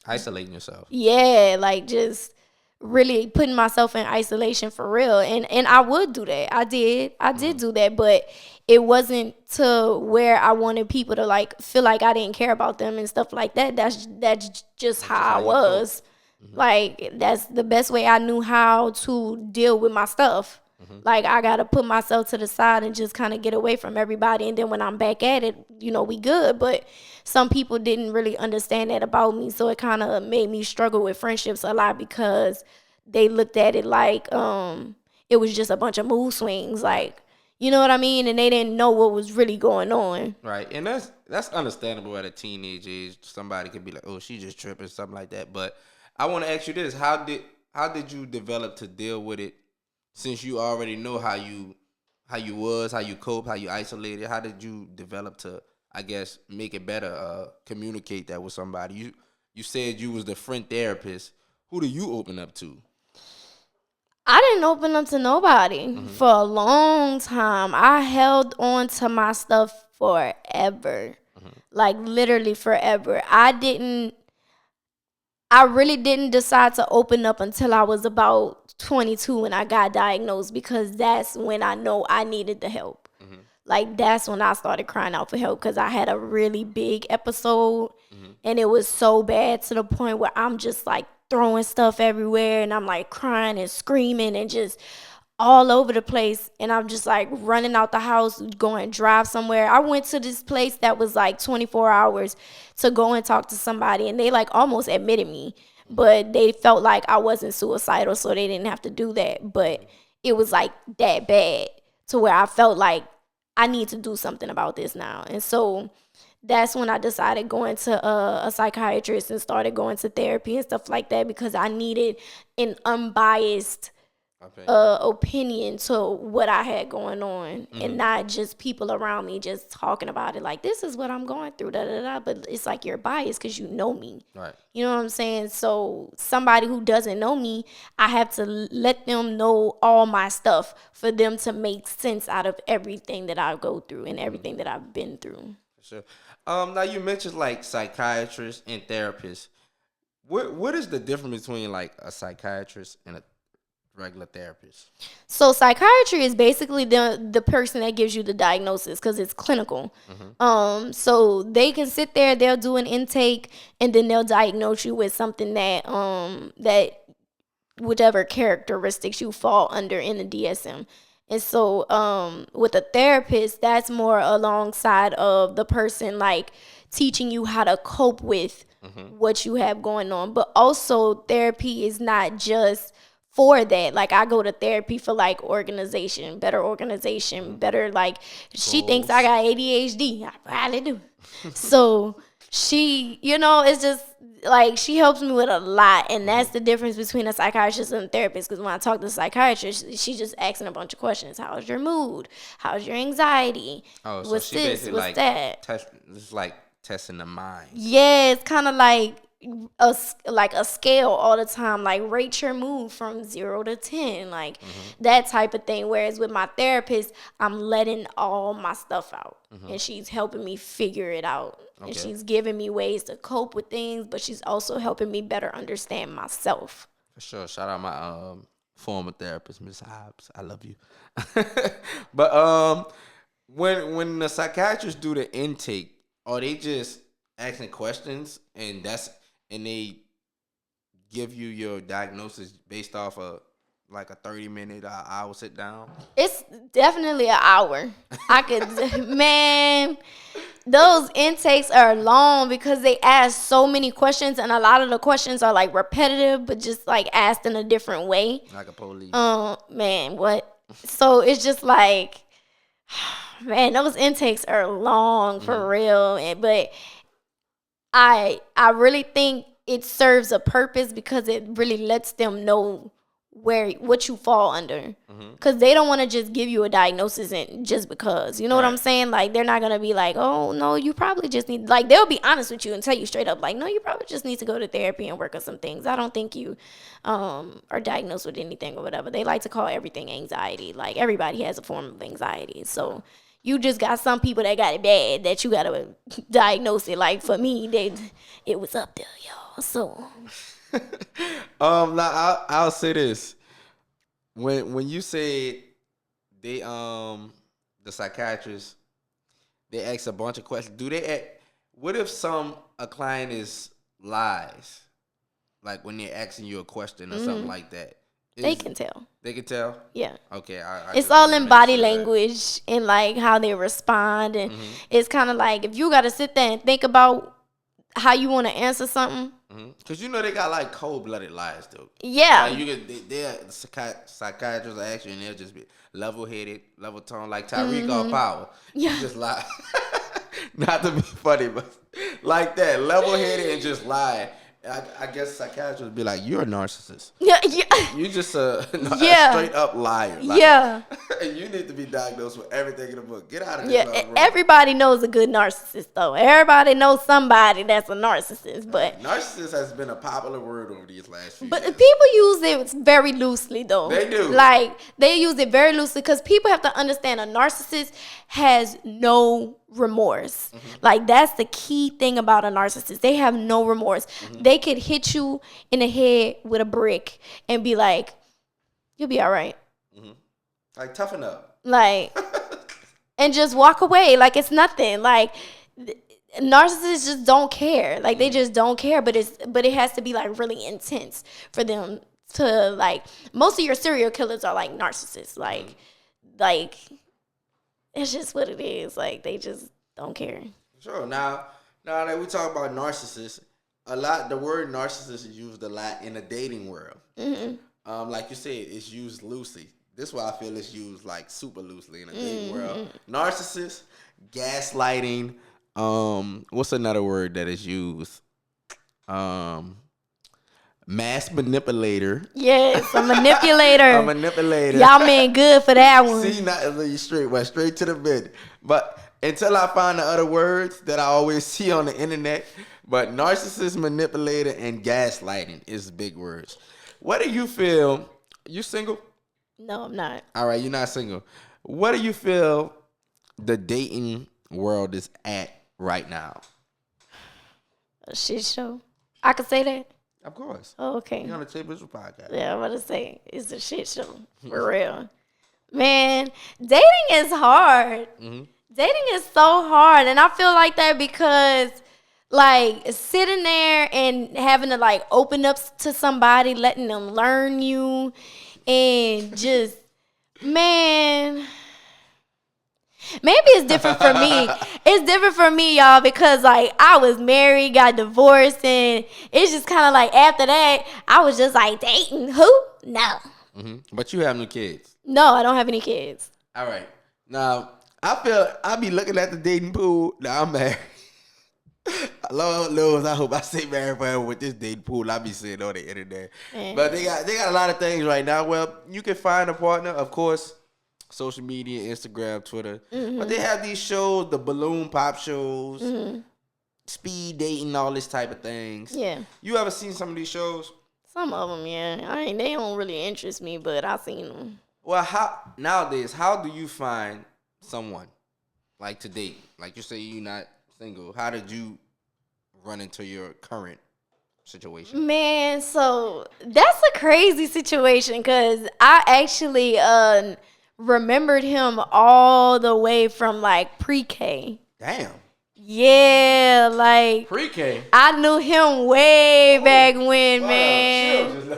Isolating yourself. yeah, like just really putting myself in isolation for real. And I would do that. I did do that, but it wasn't to where I wanted people to like feel like I didn't care about them and stuff like that. That's just how I was. Like that's the best way I knew how to deal with my stuff. Like I gotta put myself to the side and just kind of get away from everybody, and then when I'm back at it, we good. But some people didn't really understand that about me, so it kind of made me struggle with friendships a lot because they looked at it like it was just a bunch of mood swings, like you know what I mean, and they didn't know what was really going on. Right, and that's understandable at a teenage age. Somebody could be like, "Oh, she just tripping," something like that. But I want to ask you this: how did you develop to deal with it? Since you already know how you was, how you cope, how you isolated, how did you develop to, I guess, make it better, communicate that with somebody? You said you was the friend therapist. Who do you open up to? I didn't open up to nobody for a long time. I held on to my stuff forever, like literally forever. I really didn't decide to open up until I was about 22 when I got diagnosed, because that's when I know I needed the help. Like that's when I started crying out for help because I had a really big episode and it was so bad to the point where I'm just like throwing stuff everywhere and I'm like crying and screaming and just all over the place, and I'm just like running out the house, going drive somewhere. I went to this place that was like 24 hours to go and talk to somebody, and they like almost admitted me, but they felt like I wasn't suicidal, so they didn't have to do that. But it was like that bad to where I felt like I need to do something about this now. And so that's when I decided going to a psychiatrist and started going to therapy and stuff like that, because I needed an unbiased opinion to what I had going on, and not just people around me just talking about it like this is what I'm going through, da da da. But it's like you're biased because you know me, right? You know what I'm saying? So somebody who doesn't know me, I have to let them know all my stuff for them to make sense out of everything that I go through and everything that I've been through. Sure. Now you mentioned like psychiatrists and therapists. What is the difference between like a psychiatrist and a regular therapist? So psychiatry is basically the person that gives you the diagnosis because it's clinical. So they can sit there, they'll do an intake, and then they'll diagnose you with something that that whichever characteristics you fall under in the DSM. And so with a therapist, that's more alongside of the person like teaching you how to cope with what you have going on. But also therapy is not just for that. Like, I go to therapy for like better organization, better, like, she thinks I got ADHD. I probably do. So she, it's just like, she helps me with a lot. And that's the difference between a psychiatrist and a therapist. Because when I talk to a psychiatrist, she just asking a bunch of questions. How's your mood? How's your anxiety? Oh, so what's she this? basically What's that? It's like testing the mind. Yeah, it's kind of like a scale all the time, like rate your mood from 0 to 10, like that type of thing. Whereas with my therapist, I'm letting all my stuff out, and she's helping me figure it out, and she's giving me ways to cope with things, but she's also helping me better understand myself. For sure. Shout out my former therapist, Miss Hobbs. I love you. But when the psychiatrists do the intake, are they just asking questions and they give you your diagnosis based off of like a 30-minute hour sit down? It's definitely an hour. I could, man, those intakes are long because they ask so many questions, and a lot of the questions are like repetitive, but just like asked in a different way. Like a police. Man, what? So it's just like, man, those intakes are long for real. But I really think it serves a purpose because it really lets them know what you fall under. Because they don't want to just give you a diagnosis and just because. You know what I'm saying? Like, they're not going to be like, oh, no, you probably just need... Like, they'll be honest with you and tell you straight up, like, no, you probably just need to go to therapy and work on some things. I don't think you are diagnosed with anything or whatever. They like to call everything anxiety. Like, everybody has a form of anxiety. So... you just got some people that got it bad that you gotta diagnose it. Like, for me, it was up there, y'all. So, now I'll say this: when you said they the psychiatrists, they ask a bunch of questions. What if a client is lies, like when they're asking you a question or something like that? they can tell. They can tell? Yeah. Okay. It's all in body language and like how they respond. And it's kind of like, if you got to sit there and think about how you want to answer something. Because they got like cold-blooded lies, though. Yeah. Like they're psychiatrists will ask you and they'll just be level-headed, level-toned, like Tyreek or Power. Yeah. You just lie. Not to be funny, but like that, level-headed and just lie. I guess psychiatrists would be like, you're a narcissist. Yeah. You just a straight up liar. Like, yeah. You need to be diagnosed with everything in the book. Get out of this. Yeah. Everybody knows a good narcissist, though. Everybody knows somebody that's a narcissist. But narcissist has been a popular word over these last few years. But people use it very loosely, though. They do. Like, they use it very loosely because people have to understand a narcissist has no remorse. Like, that's the key thing about a narcissist. They have no remorse. They could hit you in the head with a brick and be like, you'll be all right. Like, toughen up. Like, and just walk away like it's nothing. Like, narcissists just don't care. Like, they just don't care. But it has to be like really intense for them to, like, most of your serial killers are like narcissists. Like it's just what it is. Like, they just don't care. Sure. Now that we talk about narcissists, the word narcissist is used a lot in the dating world. Like you said, it's used loosely. This is why I feel it's used like super loosely in the dating world. Narcissist, gaslighting. What's another word that is used? Mass manipulator. Yes, a manipulator. A manipulator. Y'all man good for that one. See, not straight to the bed. But until I find the other words that I always see on the internet, but narcissist, manipulator, and gaslighting is big words. What do you feel? You single? No, I'm not. All right, you're not single. What do you feel the dating world is at right now? A shit show. I could say that. Of course. Oh, okay. You're on the TaeVi podcast. Yeah, I'm about to say it's a shit show for real. Man, dating is hard. Dating is so hard, and I feel like that because, like, sitting there and having to like open up to somebody, letting them learn you, and just, man. Maybe it's different for me. It's different for me, y'all, because like I was married, got divorced, and it's just kind of like after that, I was just like dating who? no. But you have no kids. No, I don't have any kids. All right. Now, I be looking at the dating pool. Now, I'm married. Lord knows, I hope I stay married forever with this dating pool I be seeing on the internet. But they got a lot of things right now. Well, you can find a partner, of course, social media, Instagram, Twitter. But they have these shows, the balloon pop shows, speed dating, all this type of things. Yeah. You ever seen some of these shows? Some of them, yeah. They don't really interest me, but I seen them. Well, nowadays, how do you find someone like to date? Like you say you're not single. How did you run into your current situation? Man, so that's a crazy situation because I actually remembered him all the way from like pre-K. Damn. Yeah, like Pre-K. I knew him way back when, man.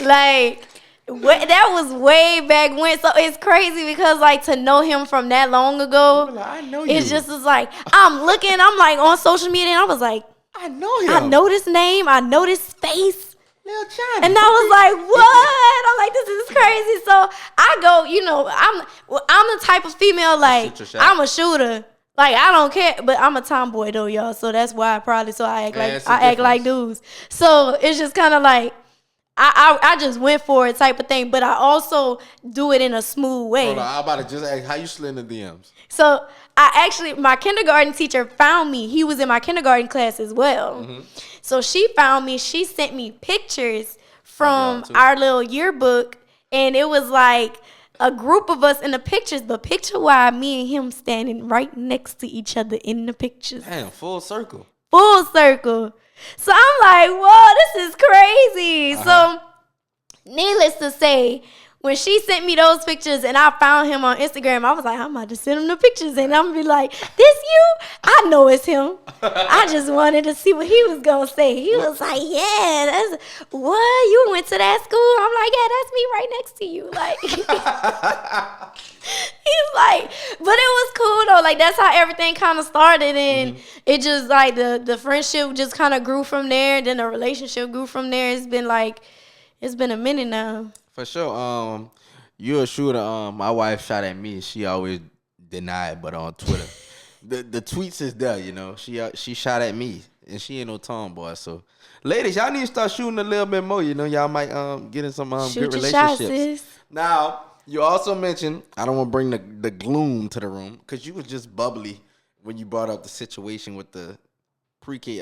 Like that was way back when. So it's crazy because like to know him from that long ago, I know you. it's just is like I'm like on social media and I was like, I know him. I know this name, I know this face. Lil Johnny. And I was like, what? I'm like, this is crazy. So I go, I'm the type of female, like, I'm a shooter. Like, I don't care, but I'm a tomboy though, y'all. So that's why I act like dudes. So it's just kind of like, I just went for it type of thing, but I also do it in a smooth way. Hold on, I'm about to just ask, how you slid in the DMs? So my kindergarten teacher found me. He was in my kindergarten class as well. So she found me. She sent me pictures from our little yearbook, and it was like a group of us in the pictures, but picture-wise, me and him standing right next to each other in the pictures. Damn, full circle. Full circle. So I'm like, whoa, this is crazy. So needless to say, when she sent me those pictures and I found him on Instagram, I was like, I'm about to send him the pictures and I'm going to be like, this you? I know it's him. I just wanted to see what he was going to say. He was like, yeah, that's what? You went to that school? I'm like, yeah, that's me right next to you. Like, he's like, but it was cool though. Like, that's how everything kind of started. And it just like the friendship just kind of grew from there. Then the relationship grew from there. It's been a minute now. For sure. You're a shooter. My wife shot at me. She always denied, but on Twitter, the tweets is there. She shot at me, and she ain't no tomboy. So, ladies, y'all need to start shooting a little bit more. Y'all might get in some good relationships. Shots, sis. Now, you also mentioned, I don't want to bring the gloom to the room because you was just bubbly when you brought up the situation with the pre-K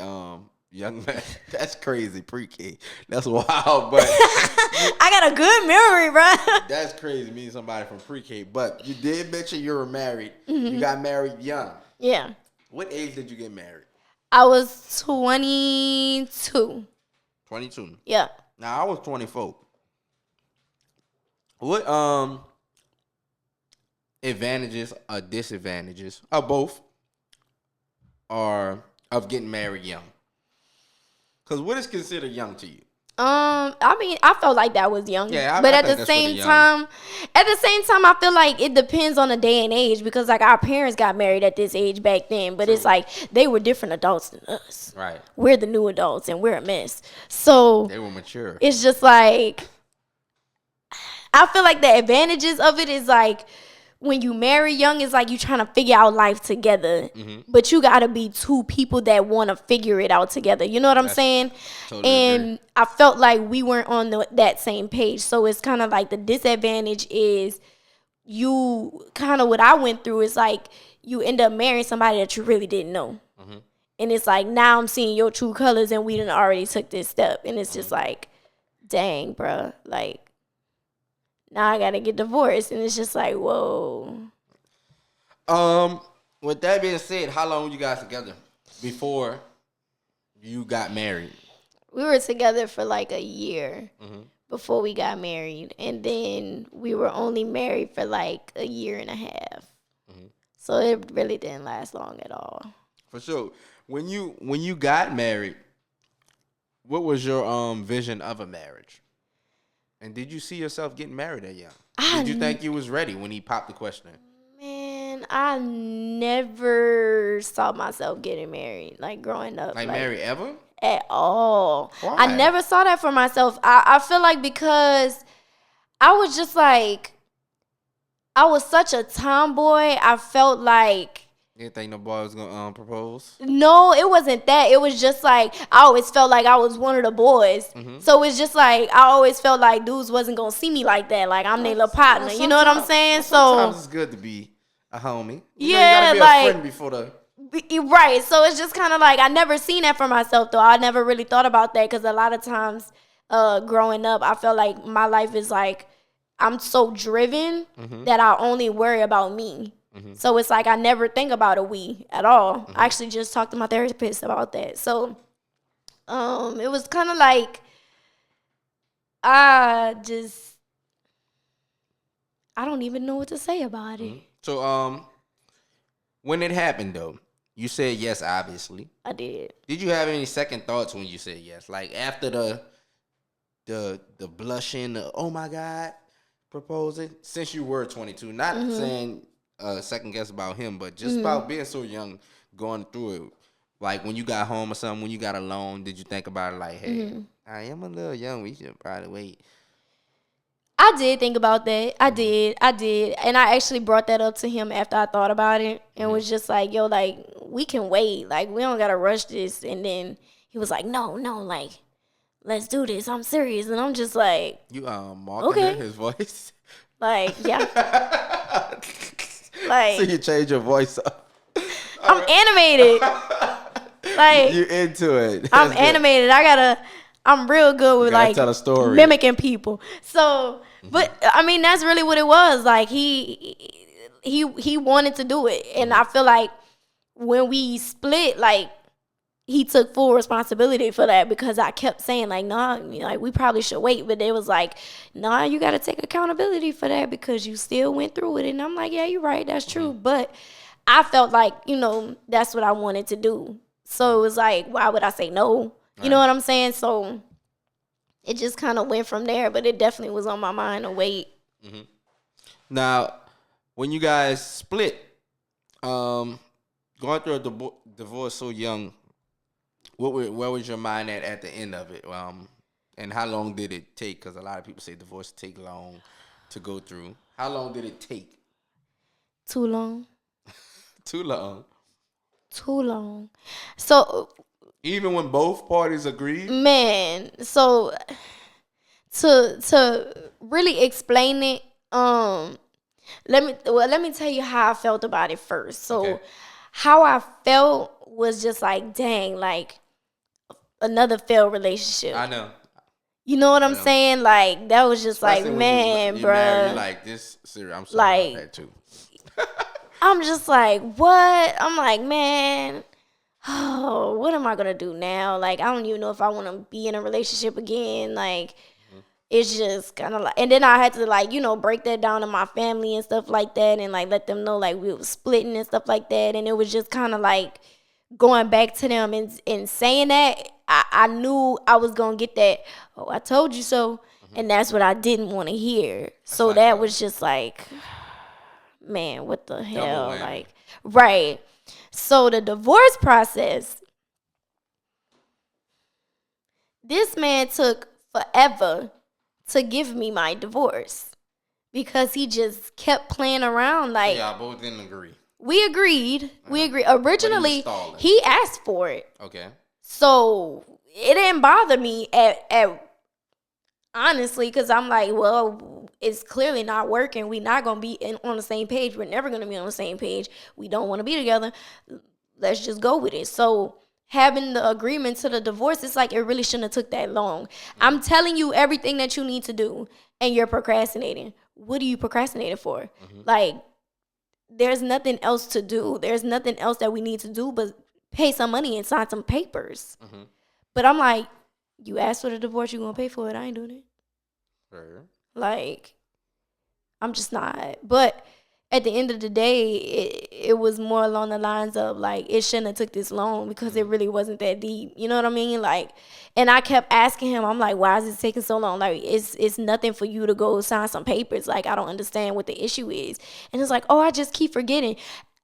young man. That's crazy, pre-K. That's wild, but I got a good memory, bro. That's crazy, meeting somebody from pre-K. But you did mention you were married. You got married young. Yeah. What age did you get married? I was 22. 22? Yeah. Now, I was 24. What advantages or disadvantages, or both, are of getting married young? Because what is considered young to you? I mean, I felt like that was young. Yeah, but I at the same time, I feel like it depends on the day and age because like our parents got married at this age back then, but it's like they were different adults than us. Right. We're the new adults and we're a mess. So they were mature. It's just like I feel like the advantages of it is like when you marry young, it's like you trying to figure out life together. But you got to be two people that want to figure it out together. You know what I'm saying? Totally and agree. I felt like we weren't on that same page. So it's kind of like the disadvantage is you kind of what I went through is like you end up marrying somebody that you really didn't know. And it's like now I'm seeing your true colors and we done already took this step. And it's just like, dang, bro. Like, now I gotta get divorced, and it's just like, whoa. With that being said, how long were you guys together before you got married? We were together for like a year before we got married, and then we were only married for like a year and a half. So it really didn't last long at all. For sure. When you got married, what was your vision of a marriage? And did you see yourself getting married that young? Did you think you was ready when he popped the question? Man, I never saw myself getting married, like growing up. Like married ever? at all. Why? I never saw that for myself. I feel like because I was just like, I was such a tomboy. I felt like, You didn't think no boy was gonna propose? no, it wasn't that. It was just like, I always felt like I was one of the boys. Mm-hmm. So it's just like, I always felt like dudes wasn't going to see me like that. Like, I'm their little partner. You know what I'm saying? Sometimes So, it's good to be a homie. Yeah, you gotta be like- a friend before the... right. So it's just kind of like, I never seen that for myself, though. I never really thought about that because a lot of times growing up, I felt like my life is like, I'm so driven that I only worry about me. So it's like I never think about a we at all. I actually just talked to my therapist about that. So it was kind of like I don't even know what to say about it. So when it happened though, you said yes, obviously. I did. Did you have any second thoughts when you said yes? Like after the blushing, oh my God, proposing, since you were 22, not saying second guess about him, but just about being so young, going through it. Like when you got home or something, when you got alone, did you think about it like, hey, I am a little young, we should probably wait? I did think about that. I did. And I actually brought that up to him after I thought about it and was just like, yo, like, we can wait. Like, we don't got to rush this. And then he was like, no, like, let's do this. I'm serious. And I'm just like, You marking his voice? like, yeah. Like, So you change your voice up. I'm animated. Like, You into it. I'm That's good. animated. I'm real good with gotta like tell a story. mimicking people. So, but I mean, that's really what it was. Like he wanted to do it, and I feel like when we split, like he took full responsibility for that because I kept saying like, nah, like we probably should wait, but they was like, nah, you got to take accountability for that because you still went through it, and I'm like, yeah, you're right, that's true, but I felt like that's what I wanted to do, so it was like, why would I say no? You know what I'm saying? So it just kind of went from there, but it definitely was on my mind to wait. Now, when you guys split, going through a divorce so young, where was your mind at the end of it? And how long did it take? Because a lot of people say divorce take long to go through. How long did it take? Too long. Too long. Too long. So, Even when both parties agreed? man, so to really explain it, let me tell you how I felt about it first. So Okay. how I felt was just like, dang, like another failed relationship. I know. You know what I'm know. saying? Like that was just Especially like, when man, you married, bruh. you're like, this serious. I'm sorry Like- about that too. I'm just like, what? I'm like, man, oh, what am I gonna do now? Like, I don't even know if I want to be in a relationship again. Like, it's just kind of like, and then I had to like, break that down to my family and stuff like that, and like let them know like we was splitting and stuff like that, and it was just kind of like going back to them and saying that. I knew I was gonna get that. Oh, I told you so, and that's what I didn't want to hear. So not that good. was just like, man, what the hell? whammy. Like, right. So the divorce process, this man took forever to give me my divorce because he just kept playing around. Like, Y'all both didn't agree. we agreed. Originally, stalling. he asked for it. Okay. So it didn't bother me at honestly, because I'm like, well, it's clearly not working. We're not going to be on the same page. We're never going to be on the same page. We don't want to be together. Let's just go with it. So having the agreement to the divorce, it's like it really shouldn't have took that long. I'm telling you everything that you need to do, and you're procrastinating. What are you procrastinating for? Like, there's nothing else to do. There's nothing else that we need to do but pay some money and sign some papers. But I'm like, you asked for the divorce, you gonna pay for it. I ain't doing it. Sure. Like, I'm just not. But at the end of the day, it was more along the lines of like, it shouldn't have took this long because it really wasn't that deep. You know what I mean? Like, and I kept asking him, I'm like, why is it taking so long? Like, it's nothing for you to go sign some papers. Like, I don't understand what the issue is. And it's like, oh, I just keep forgetting.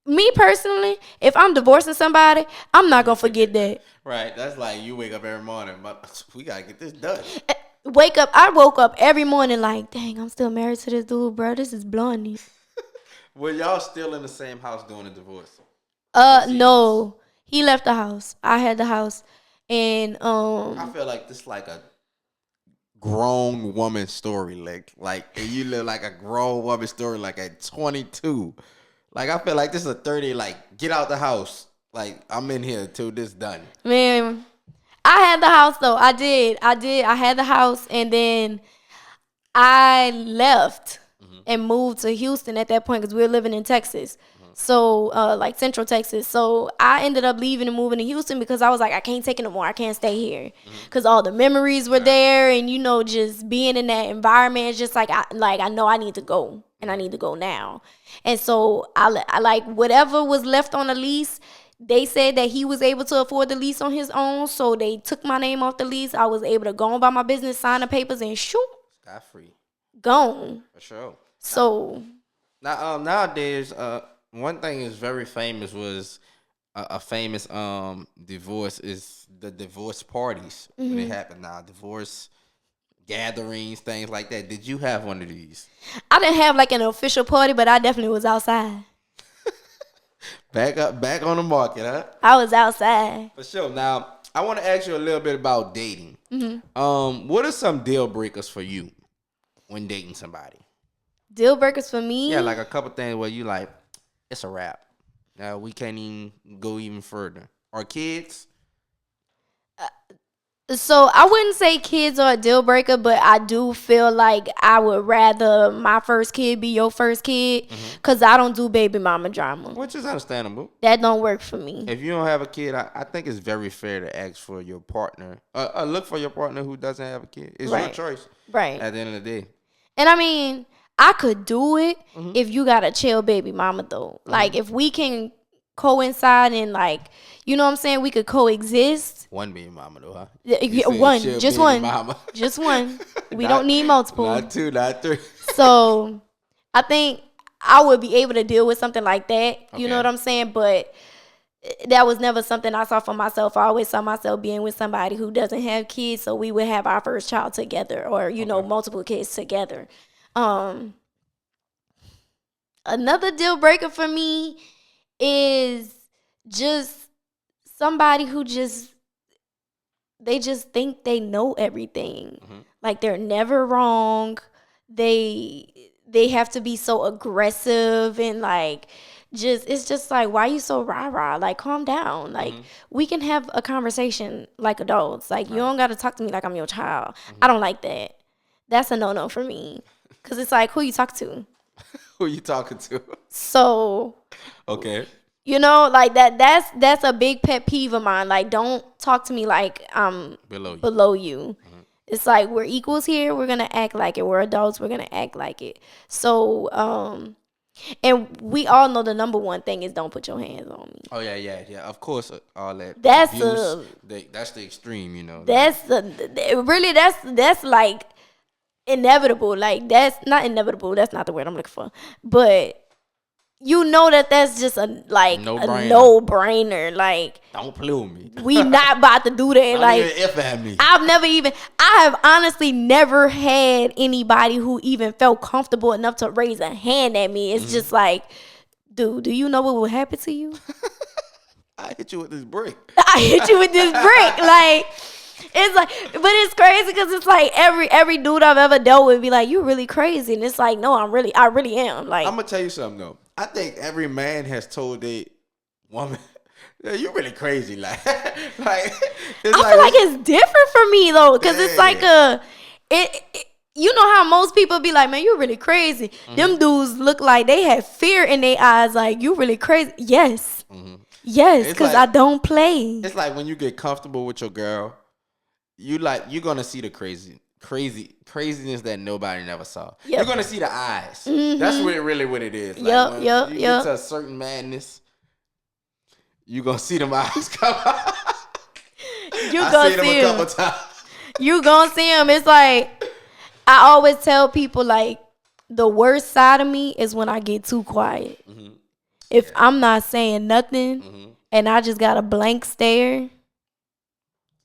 me personally, if I'm divorcing somebody, I'm not gonna forget that. Right. That's like you wake up every morning, but we gotta get this done. I woke up every morning like, dang, I'm still married to this dude, bro. This is blondie. Well, y'all still in the same house doing a divorce? No. He left the house. I had the house. And I feel like this like a grown woman story. Like you live like a grown woman story like at 22. Like I feel like this is a 30, like get out the house. Like I'm in here till this done. Man, I had the house though. I did. I had the house and then I left and moved to Houston at that point because we were living in Texas. So, like Central Texas. So I ended up leaving and moving to Houston because I was like, I can't take it no more. I can't stay here because all the memories were there, and you know, just being in that environment is just like I know I need to go, and I need to go now. And so I like whatever was left on the lease. They said that he was able to afford the lease on his own, so they took my name off the lease. I was able to go on by my business, sign the papers, and shoot, Scot free. Gone. For sure. So nowadays, one thing is very famous was a famous divorce is the divorce parties when it happened. Now divorce gatherings, things like that. Did you have one of these? I didn't have like an official party, but I definitely was outside. Back on the market, huh? I was outside. For sure. Now I want to ask you a little bit about dating. What are some deal breakers for you when dating somebody? Deal breakers for me? Yeah, like a couple things where you like, it's a wrap. Now we can't even go even further. Or kids? So I wouldn't say kids are a deal breaker, but I do feel like I would rather my first kid be your first kid because I don't do baby mama drama. Which is understandable. That don't work for me. If you don't have a kid, I think it's very fair to ask for your partner. Look for your partner who doesn't have a kid. It's your choice. Right. At the end of the day. And I mean, I could do it if you got a chill baby mama though. Like if we can coincide and like, you know what I'm saying, we could coexist. One baby mama though, huh? One. Just one. Just one. We don't need multiple. Not two, not three. So I think I would be able to deal with something like that. You know what I'm saying? But that was never something I saw for myself. I always saw myself being with somebody who doesn't have kids, so we would have our first child together or, you know, multiple kids together. Another deal breaker for me is just somebody who they just think they know everything. Like they're never wrong. They have to be so aggressive and like it's just like, why you so rah-rah? Like, calm down. Like, we can have a conversation like adults. Like, you don't got to talk to me like I'm your child. I don't like that. That's a no-no for me. Because it's like, who you talk to? Who you talking to? So. Okay. You know, like that's a big pet peeve of mine. Like, don't talk to me like I'm below you. It's like, we're equals here. We're going to act like it. We're adults. We're going to act like it. So, and we all know the number one thing is don't put your hands on me. Oh yeah. Of course, all that. That's abuse, that's the extreme, you know. That's that's like inevitable. Like, that's not inevitable. That's not the word I'm looking for. But you know that's just a no-brainer. Like, don't play with me. We not about to do that. Don't like, even F at me. I have honestly never had anybody who even felt comfortable enough to raise a hand at me. It's just like, dude, do you know what will happen to you? I hit you with this brick. Like, it's like, but it's crazy because it's like every dude I've ever dealt with be like, you really crazy, and it's like, no, I really am. Like, I'm gonna tell you something though. I think every man has told a woman, yeah, you really crazy. Like, I feel like it's different for me though, because it's like you know how most people be like, man, you really crazy. Them dudes look like they have fear in their eyes, like, you really crazy. Yes, yes, because like, I don't play. It's like when you get comfortable with your girl, you're gonna see the craziness that nobody never saw. Yep. You're gonna see the eyes. That's what it is. Like, when you get to a certain madness, you gonna see them eyes come out. You gonna see them a couple times. You gonna see them. It's like, I always tell people, like, the worst side of me is when I get too quiet. If I'm not saying nothing and I just got a blank stare,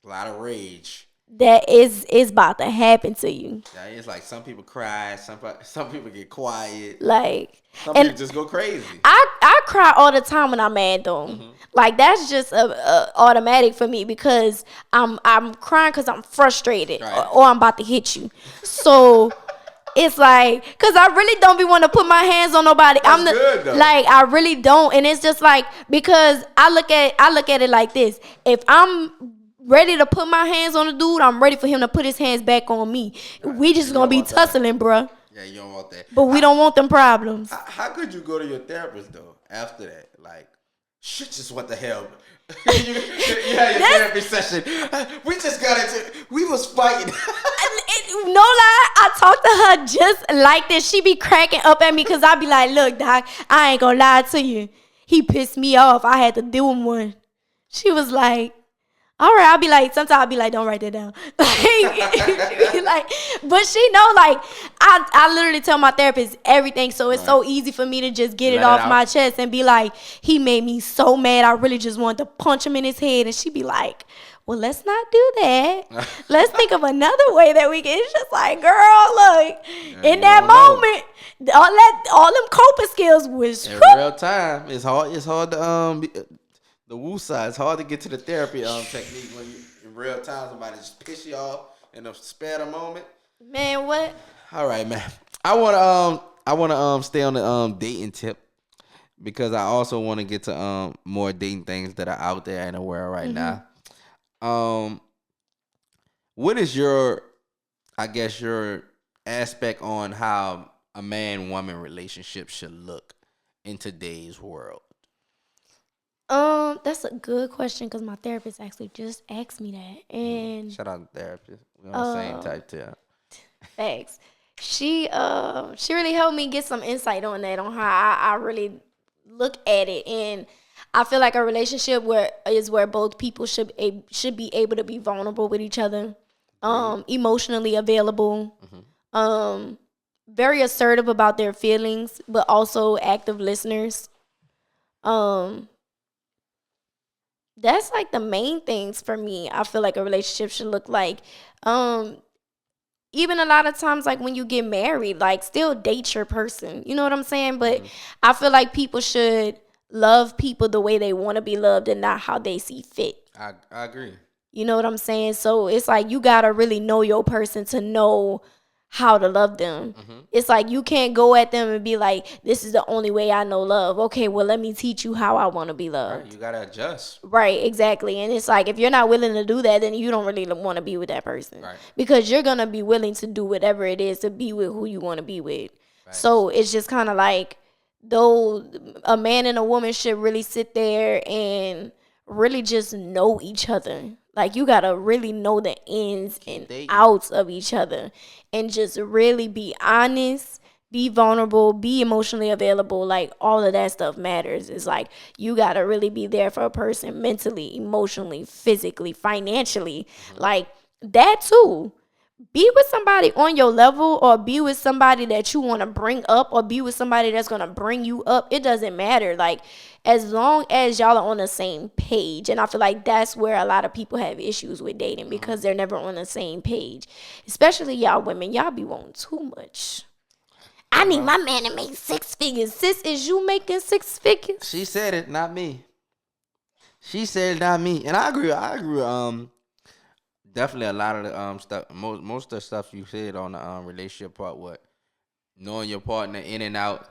a lot of rage. that is about to happen to you. Yeah, it's like some people cry, some people get quiet, Like, some and people just go crazy. I cry all the time when I'm mad though. Like that's just a automatic for me because I'm crying because I'm frustrated Right. or I'm about to hit you. So it's like, cause I really don't be want to put my hands on nobody. That's good, though. Like I really don't, and it's just like because I look at it like this: if I'm ready to put my hands on a dude, I'm ready for him to put his hands back on me. Right. We just You gonna don't be want that. tussling, bruh. Yeah, you don't want that. But we don't want them problems. How could you go to your therapist though after that? Like, shit, just what the hell? you had your therapy session. We just got into. We was fighting. No lie, I talk to her just like this. She be cracking up at me because I be like, look, doc, I ain't gonna lie to you. He pissed me off. I had to deal with one. She was like, all right. I'll be like, sometimes I'll be like, don't write that down. Like, but she know, like, I literally tell my therapist everything. So it's so easy for me to just get it Let it off out. my chest and be like, he made me so mad. I really just wanted to punch him in his head. And she be like, well, let's not do that. Let's think of another way that we can. It's just like, girl, look, in that moment, all them coping skills was In real time, it's hard to the woo side. It's hard to get to the therapy technique when you in real time somebody just piss you off in a spare the moment. Man, what? All right, man. I wanna stay on the dating tip because I also want to get to more dating things that are out there in the world right now. What is your aspect on how a man-woman relationship should look in today's world? That's a good question because my therapist actually just asked me that, and Shout out to therapist. We on the same type too. thanks. She really helped me get some insight on that, on how I really look at it, and I feel like a relationship where both people should be able to be vulnerable with each other, emotionally available, very assertive about their feelings, but also active listeners. That's like the main things for me. I feel like a relationship should look like. Even a lot of times, like when you get married, like still date your person. You know what I'm saying? But I feel like people should love people the way they want to be loved and not how they see fit. I agree. You know what I'm saying? So it's like you gotta really know your person to know how to love them. It's like you can't go at them and be like, this is the only way I know love. Okay, well, let me teach you how I want to be loved. Right, you gotta adjust. Right, exactly. And it's like if you're not willing to do that, then you don't really want to be with that person. Right. Because you're going to be willing to do whatever it is to be with who you want to be with. Right. So it's just kind of like, though a man and a woman should really sit there and really just know each other. Like you gotta really know the ins and outs of each other and just really be honest, be vulnerable, be emotionally available. Like all of that stuff matters. It's like you gotta really be there for a person mentally, emotionally, physically, financially. Like that too. Be with somebody on your level or be with somebody that you want to bring up or be with somebody that's going to bring you up. It doesn't matter. Like, as long as y'all are on the same page. And I feel like that's where a lot of people have issues with dating because they're never on the same page. Especially y'all women. Y'all be wanting too much. I need my man to make 6 figures. Sis, is you making 6 figures? She said it, not me. She said it, not me. And I agree. Definitely a lot of the stuff, most of the stuff you said on the relationship part, what knowing your partner in and out,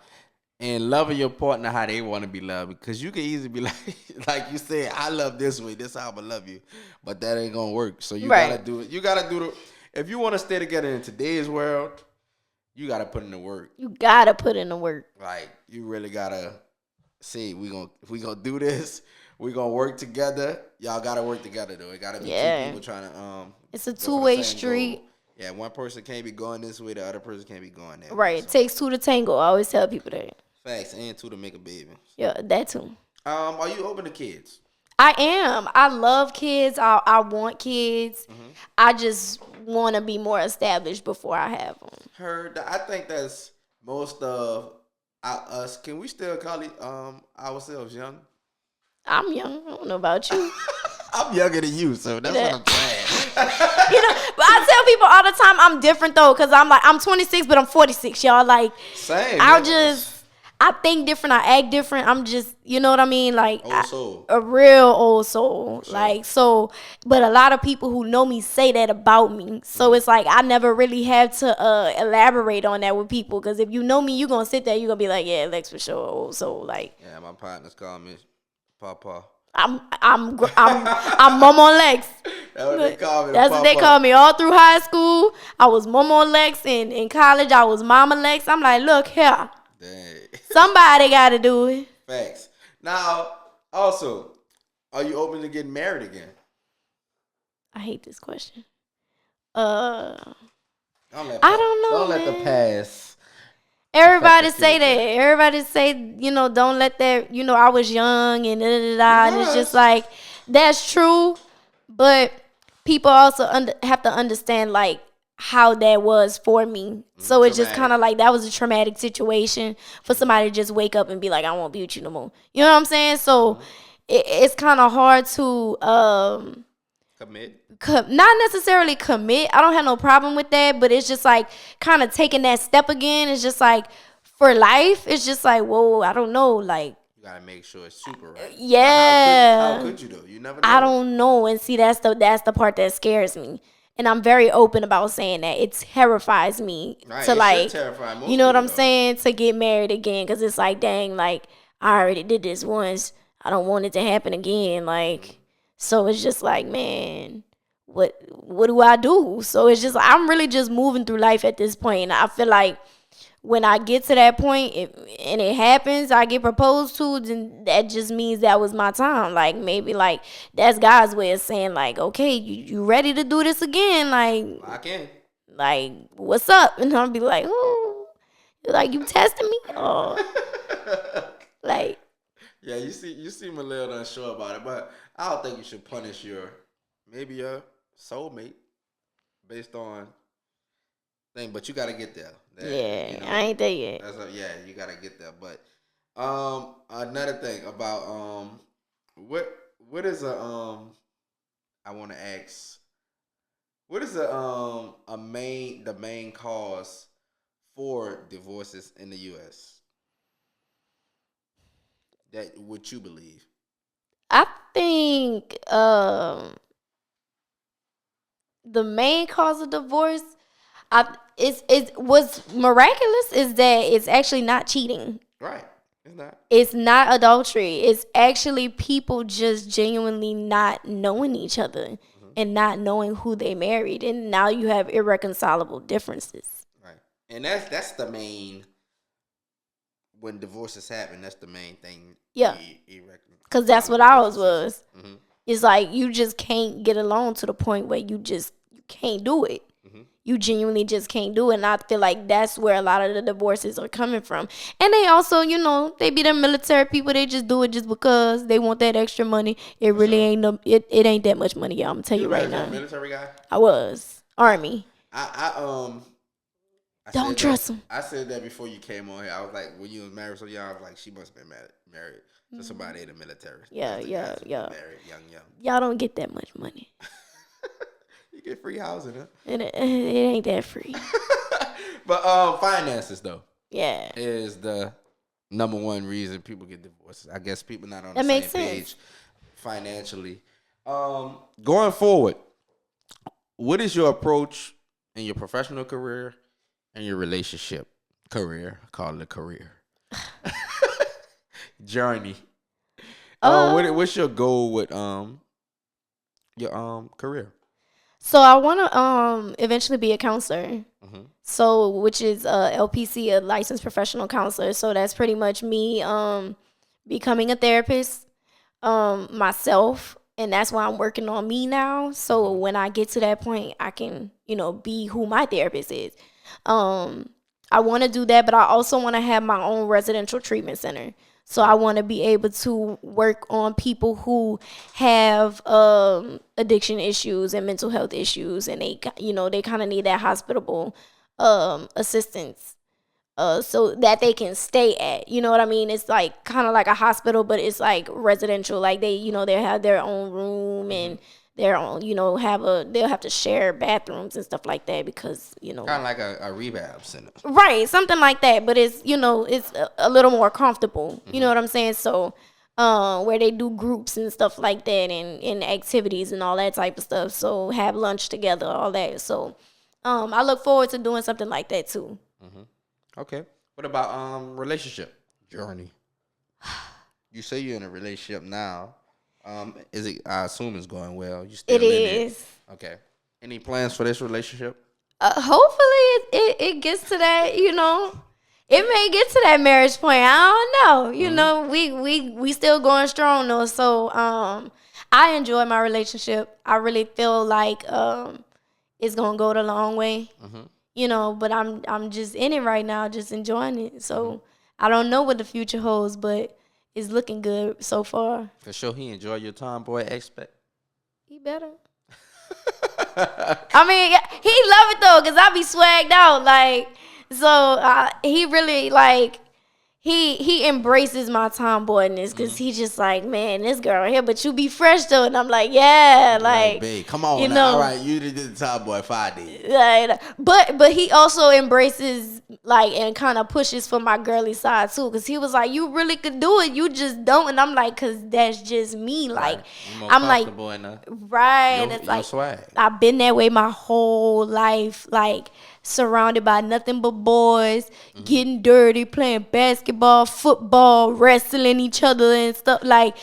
and loving your partner how they want to be loved. Because you can easily be like you said, I love this way, this how I love you, but that ain't gonna work. So you gotta do it. You gotta do the. If you want to stay together in today's world, you gotta put in the work. You gotta put in the work. Like you really gotta see. If we gonna do this. We gonna work together. Y'all gotta work together though. It gotta be two people trying to It's a two-way street. Goal. Yeah, one person can't be going this way, the other person can't be going that way. Right. It takes 2 to tango. I always tell people that. Facts, and 2 to make a baby. Yeah, that too. Are you open to kids? I am. I love kids. I want kids. I just want to be more established before I have them. I think that's most of Us, can we still call it ourselves young? I'm young. I don't know about you. I'm younger than you, so that's what I'm saying. But I tell people all the time I'm different though, cause I'm 26, but I'm 46, y'all. Like, Same. I think different, I act different. I'm just, you know what I mean? Like, Old soul. a real old soul. Sure. Like, so, but a lot of people who know me say that about me. So it's like I never really have to elaborate on that with people, cause if you know me, you gonna sit there, you gonna be like, yeah, Lex for sure, old soul. Like, Yeah, my partners call me Papa. I'm Mom on Lex. That's what they call me. That's what they call me all through high school. I was Mama Lex, and in college I was Mama Lex. I'm like, look here, Dang. somebody got to do it. Facts. Now, also, are you open to getting married again? I hate this question. I I don't know. Don't let the past. Everybody affect the say future. that. Everybody say, don't let that. I was young and and it's just like that's true, but people also have to understand like how that was for me. So it's just kind of like that was a traumatic situation for somebody to just wake up and be like, I won't be with you no more. You know what I'm saying? So it's kind of hard to Commit. not necessarily commit. I don't have no problem with that, but it's just like kind of taking that step again. It's just like for life, it's just like, whoa, I don't know. Like, You gotta make sure it's super right. yeah. How could you though? You never know. I don't know. And see, that's the part that scares me. And I'm very open about saying that. It terrifies me Right, to it like, should terrify most you know what people, I'm though. saying? To get married again. Because it's like, dang, like, I already did this once. I don't want it to happen again. Like, so it's just like, man, what do I do? So it's just, I'm really just moving through life at this point. And I feel like when I get to that point and it happens, I get proposed to, then that just means that was my time. Like, maybe like that's God's way of saying like, okay, you ready to do this again? Like, Lock in. like, what's up? And I'll be like, oh, like, you testing me? Oh, like, Yeah, you seem a little unsure about it, but I don't think you should punish your soulmate based on thing. But you gotta get there. yeah, I ain't there yet. You gotta get there. But another thing about what is I want to ask, what is the main cause for divorces in the U.S. that what you believe? I think the main cause of divorce, what's miraculous is that it's actually not cheating. Right. It's not. It's not adultery. It's actually people just genuinely not knowing each other and not knowing who they married, and now you have irreconcilable differences. Right. And that's the main, when divorces happen, that's the main thing. Yeah. Because that's what ours was. Mm-hmm. It's like you just can't get along to the point where you can't do it. You genuinely just can't do it. And I feel like that's where a lot of the divorces are coming from. And they also, they be the military people. They just do it just because they want that extra money. It really ain't it ain't that much money, y'all. I'm gonna tell you right now. Military guy? I was Army. I Don't trust him. I said that before you came on here. I was like, when you was married so young, I was like, she must have been married to somebody in the military. Yeah. Married young. Y'all don't get that much money. You get free housing, huh? It ain't that free. But finances though, Yeah. is the number one reason people get divorced. I guess people not on the That makes same sense. page financially. Going forward, what is your approach in your professional career and your relationship career? I call it a career journey. What's your goal with your career? So I want to eventually be a counselor. So, which is LPC, a licensed professional counselor. So that's pretty much me becoming a therapist myself, and that's why I'm working on me now. So when I get to that point, I can be who my therapist is. I want to do that, but I also want to have my own residential treatment center. So I want to be able to work on people who have addiction issues and mental health issues, and they kind of need that hospitable assistance. so that they can stay at. You know what I mean? It's like kind of like a hospital, but it's like residential. Like they, they have their own room and their own, they'll have to share bathrooms and stuff like that because, Kind of like a rehab center. right, something like that. But it's, it's a little more comfortable. You know what I'm saying? So, where they do groups and stuff like that and activities and all that type of stuff. So have lunch together, all that. So, I look forward to doing something like that too. Okay. What about relationship journey? You say you're in a relationship now. Is it? I assume it's going well. You still It in is. it? Okay. Any plans for this relationship? Hopefully it gets to that, It may get to that marriage point. I don't know. We still going strong though. So I enjoy my relationship. I really feel like it's gonna go the long way. But I'm just in it right now, just enjoying it. So I don't know what the future holds, but it's looking good so far. For sure, he enjoy your tomboy aspect. He better. I mean, he love it though, cause I be swagged out, like, so he really like he embraces my tomboyness, cause he just like, man, this girl here, but you be fresh though, and I'm like, yeah, like, babe, come on, now. All right, you did the tomboy 5 days. Like, but he also embraces like and kind of pushes for my girly side too, cause he was like, you really could do it, you just don't, and I'm like, cause that's just me, like, I'm like, right, and it's like, swag. I've been that way my whole life, like surrounded by nothing but boys, getting dirty, playing basketball, football, wrestling each other and stuff, like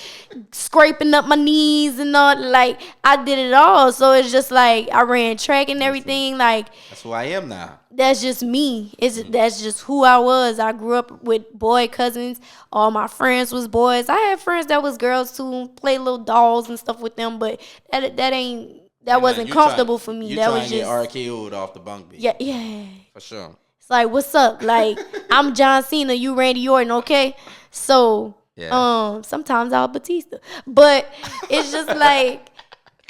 scraping up my knees and all, like I did it all. So it's just like I ran track and everything, like that's who I am now. That's just me. That's just who I was. I grew up with boy cousins. All my friends was boys. I had friends that was girls too, play little dolls and stuff with them, but that wasn't comfortable for me. That was just get RKO'd off the bunk bed. Yeah. For sure. It's like, what's up? Like, I'm John Cena, you Randy Orton, okay? So, sometimes I'll Batista. But it's just like,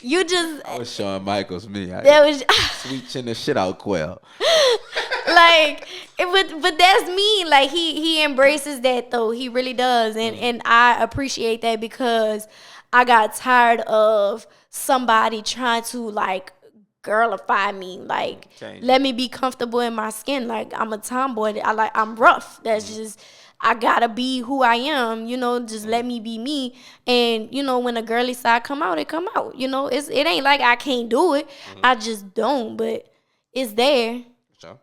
I was Shawn Michaels, me. That was sweet chin the shit out Quell. Like, but that's me. Like, he embraces that though. He really does, and I appreciate that because I got tired of somebody trying to like girlify me, like let me be comfortable in my skin. Like, I'm a tomboy. I'm rough. That's just, I gotta be who I am, just let me be me. And when a girly side come out, it come out. It ain't like I can't do it. I just don't, but it's there. Sure.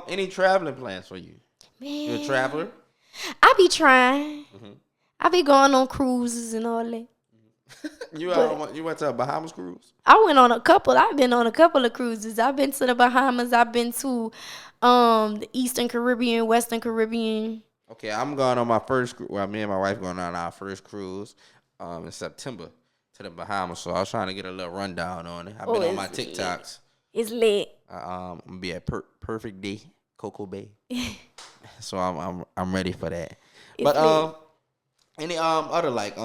Any traveling plans for you? Man, you a traveler? I be trying. I be going on cruises and all that. You went to a Bahamas cruise? I went on a couple. I've been on a couple of cruises. I've been to the Bahamas. I've been to the Eastern Caribbean, Western Caribbean. Okay, I'm going on my first cruise. Well, me and my wife going on our first cruise in September to the Bahamas. So I was trying to get a little rundown on it. I've been on my TikToks. It's lit. I'm gonna be at Perfect Day, Cocoa Bay. So I'm ready for that. But any other like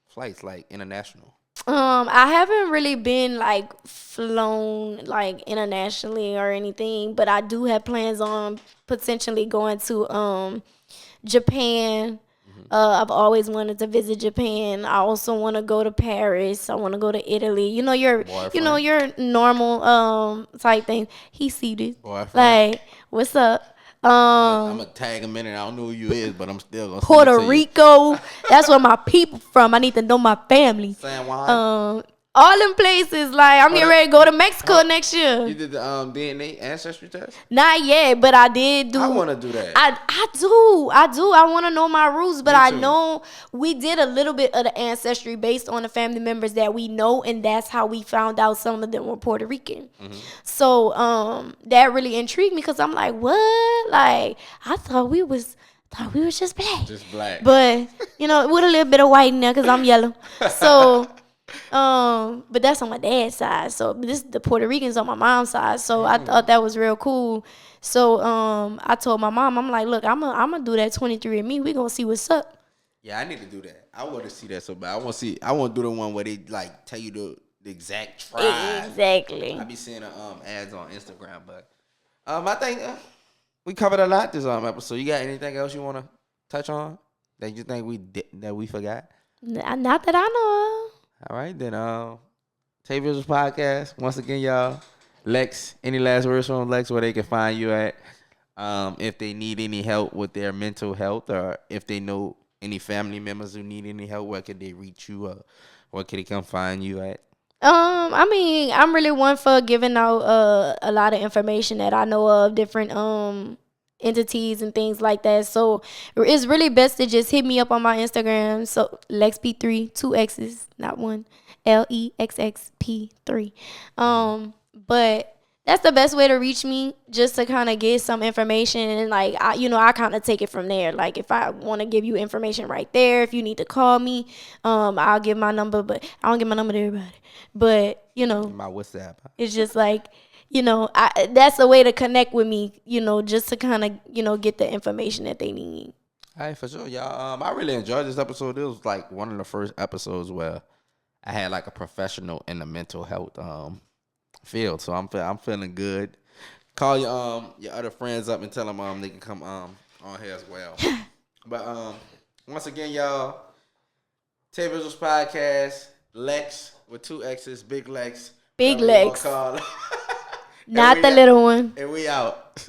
flights like international? I haven't really been like flown like internationally or anything, but I do have plans on potentially going to Japan. I've always wanted to visit Japan. I also want to go to Paris. I want to go to Italy. Your normal type thing. He seated. Boyfriend. Like, what's up? I'm gonna tag him in, and I don't know who you is, but I'm still gonna Puerto Rico. That's where my people from. I need to know my family. San Juan. All them places. Like, I'm getting ready to go to Mexico next year. You did the DNA ancestry test? Not yet, but I did do. I want to do that. I do. I want to know my roots, but I know we did a little bit of the ancestry based on the family members that we know, and that's how we found out some of them were Puerto Rican. So that really intrigued me because I'm like, what? Like, I thought we was just black. Just black. But with a little bit of white in there because I'm yellow. So. But that's on my dad's side. So this the Puerto Ricans on my mom's side. So I thought that was real cool. So I told my mom, I'm like, look, I'm gonna do that 23andMe. We gonna see what's up. Yeah, I need to do that. I want to see that so bad. I want to do the one where they like tell you the exact tribe. Exactly. I be seeing ads on Instagram, but I think we covered a lot this episode. You got anything else you want to touch on that you think that we forgot? Not that I know of. All right, then. TaeVi's podcast. Once again, y'all. LEXX. Any last words from LEXX where they can find you at? If they need any help with their mental health, or if they know any family members who need any help, where could they reach you? Or where could they come find you at? I mean, I'm really one for giving out a lot of information that I know of, different entities and things like that. So it's really best to just hit me up on my Instagram. So LEXXP3, 2 X's, not one. LEXXP3. But that's the best way to reach me, just to kind of get some information, and like I kind of take it from there. Like if I want to give you information right there, if you need to call me, I'll give my number, but I don't give my number to everybody. But My WhatsApp. it's just like that's a way to connect with me, just to kind of get the information that they need. All right, for sure, y'all. I really enjoyed this episode. This was like one of the first episodes where I had like a professional in the mental health field, so I'm feeling good. Call your other friends up and tell them they can come on here as well. But once again, y'all, TaeVi's podcast, LEXX with 2 X's, Big LEXX. Big LEXX. Call. Not the little one. And we out.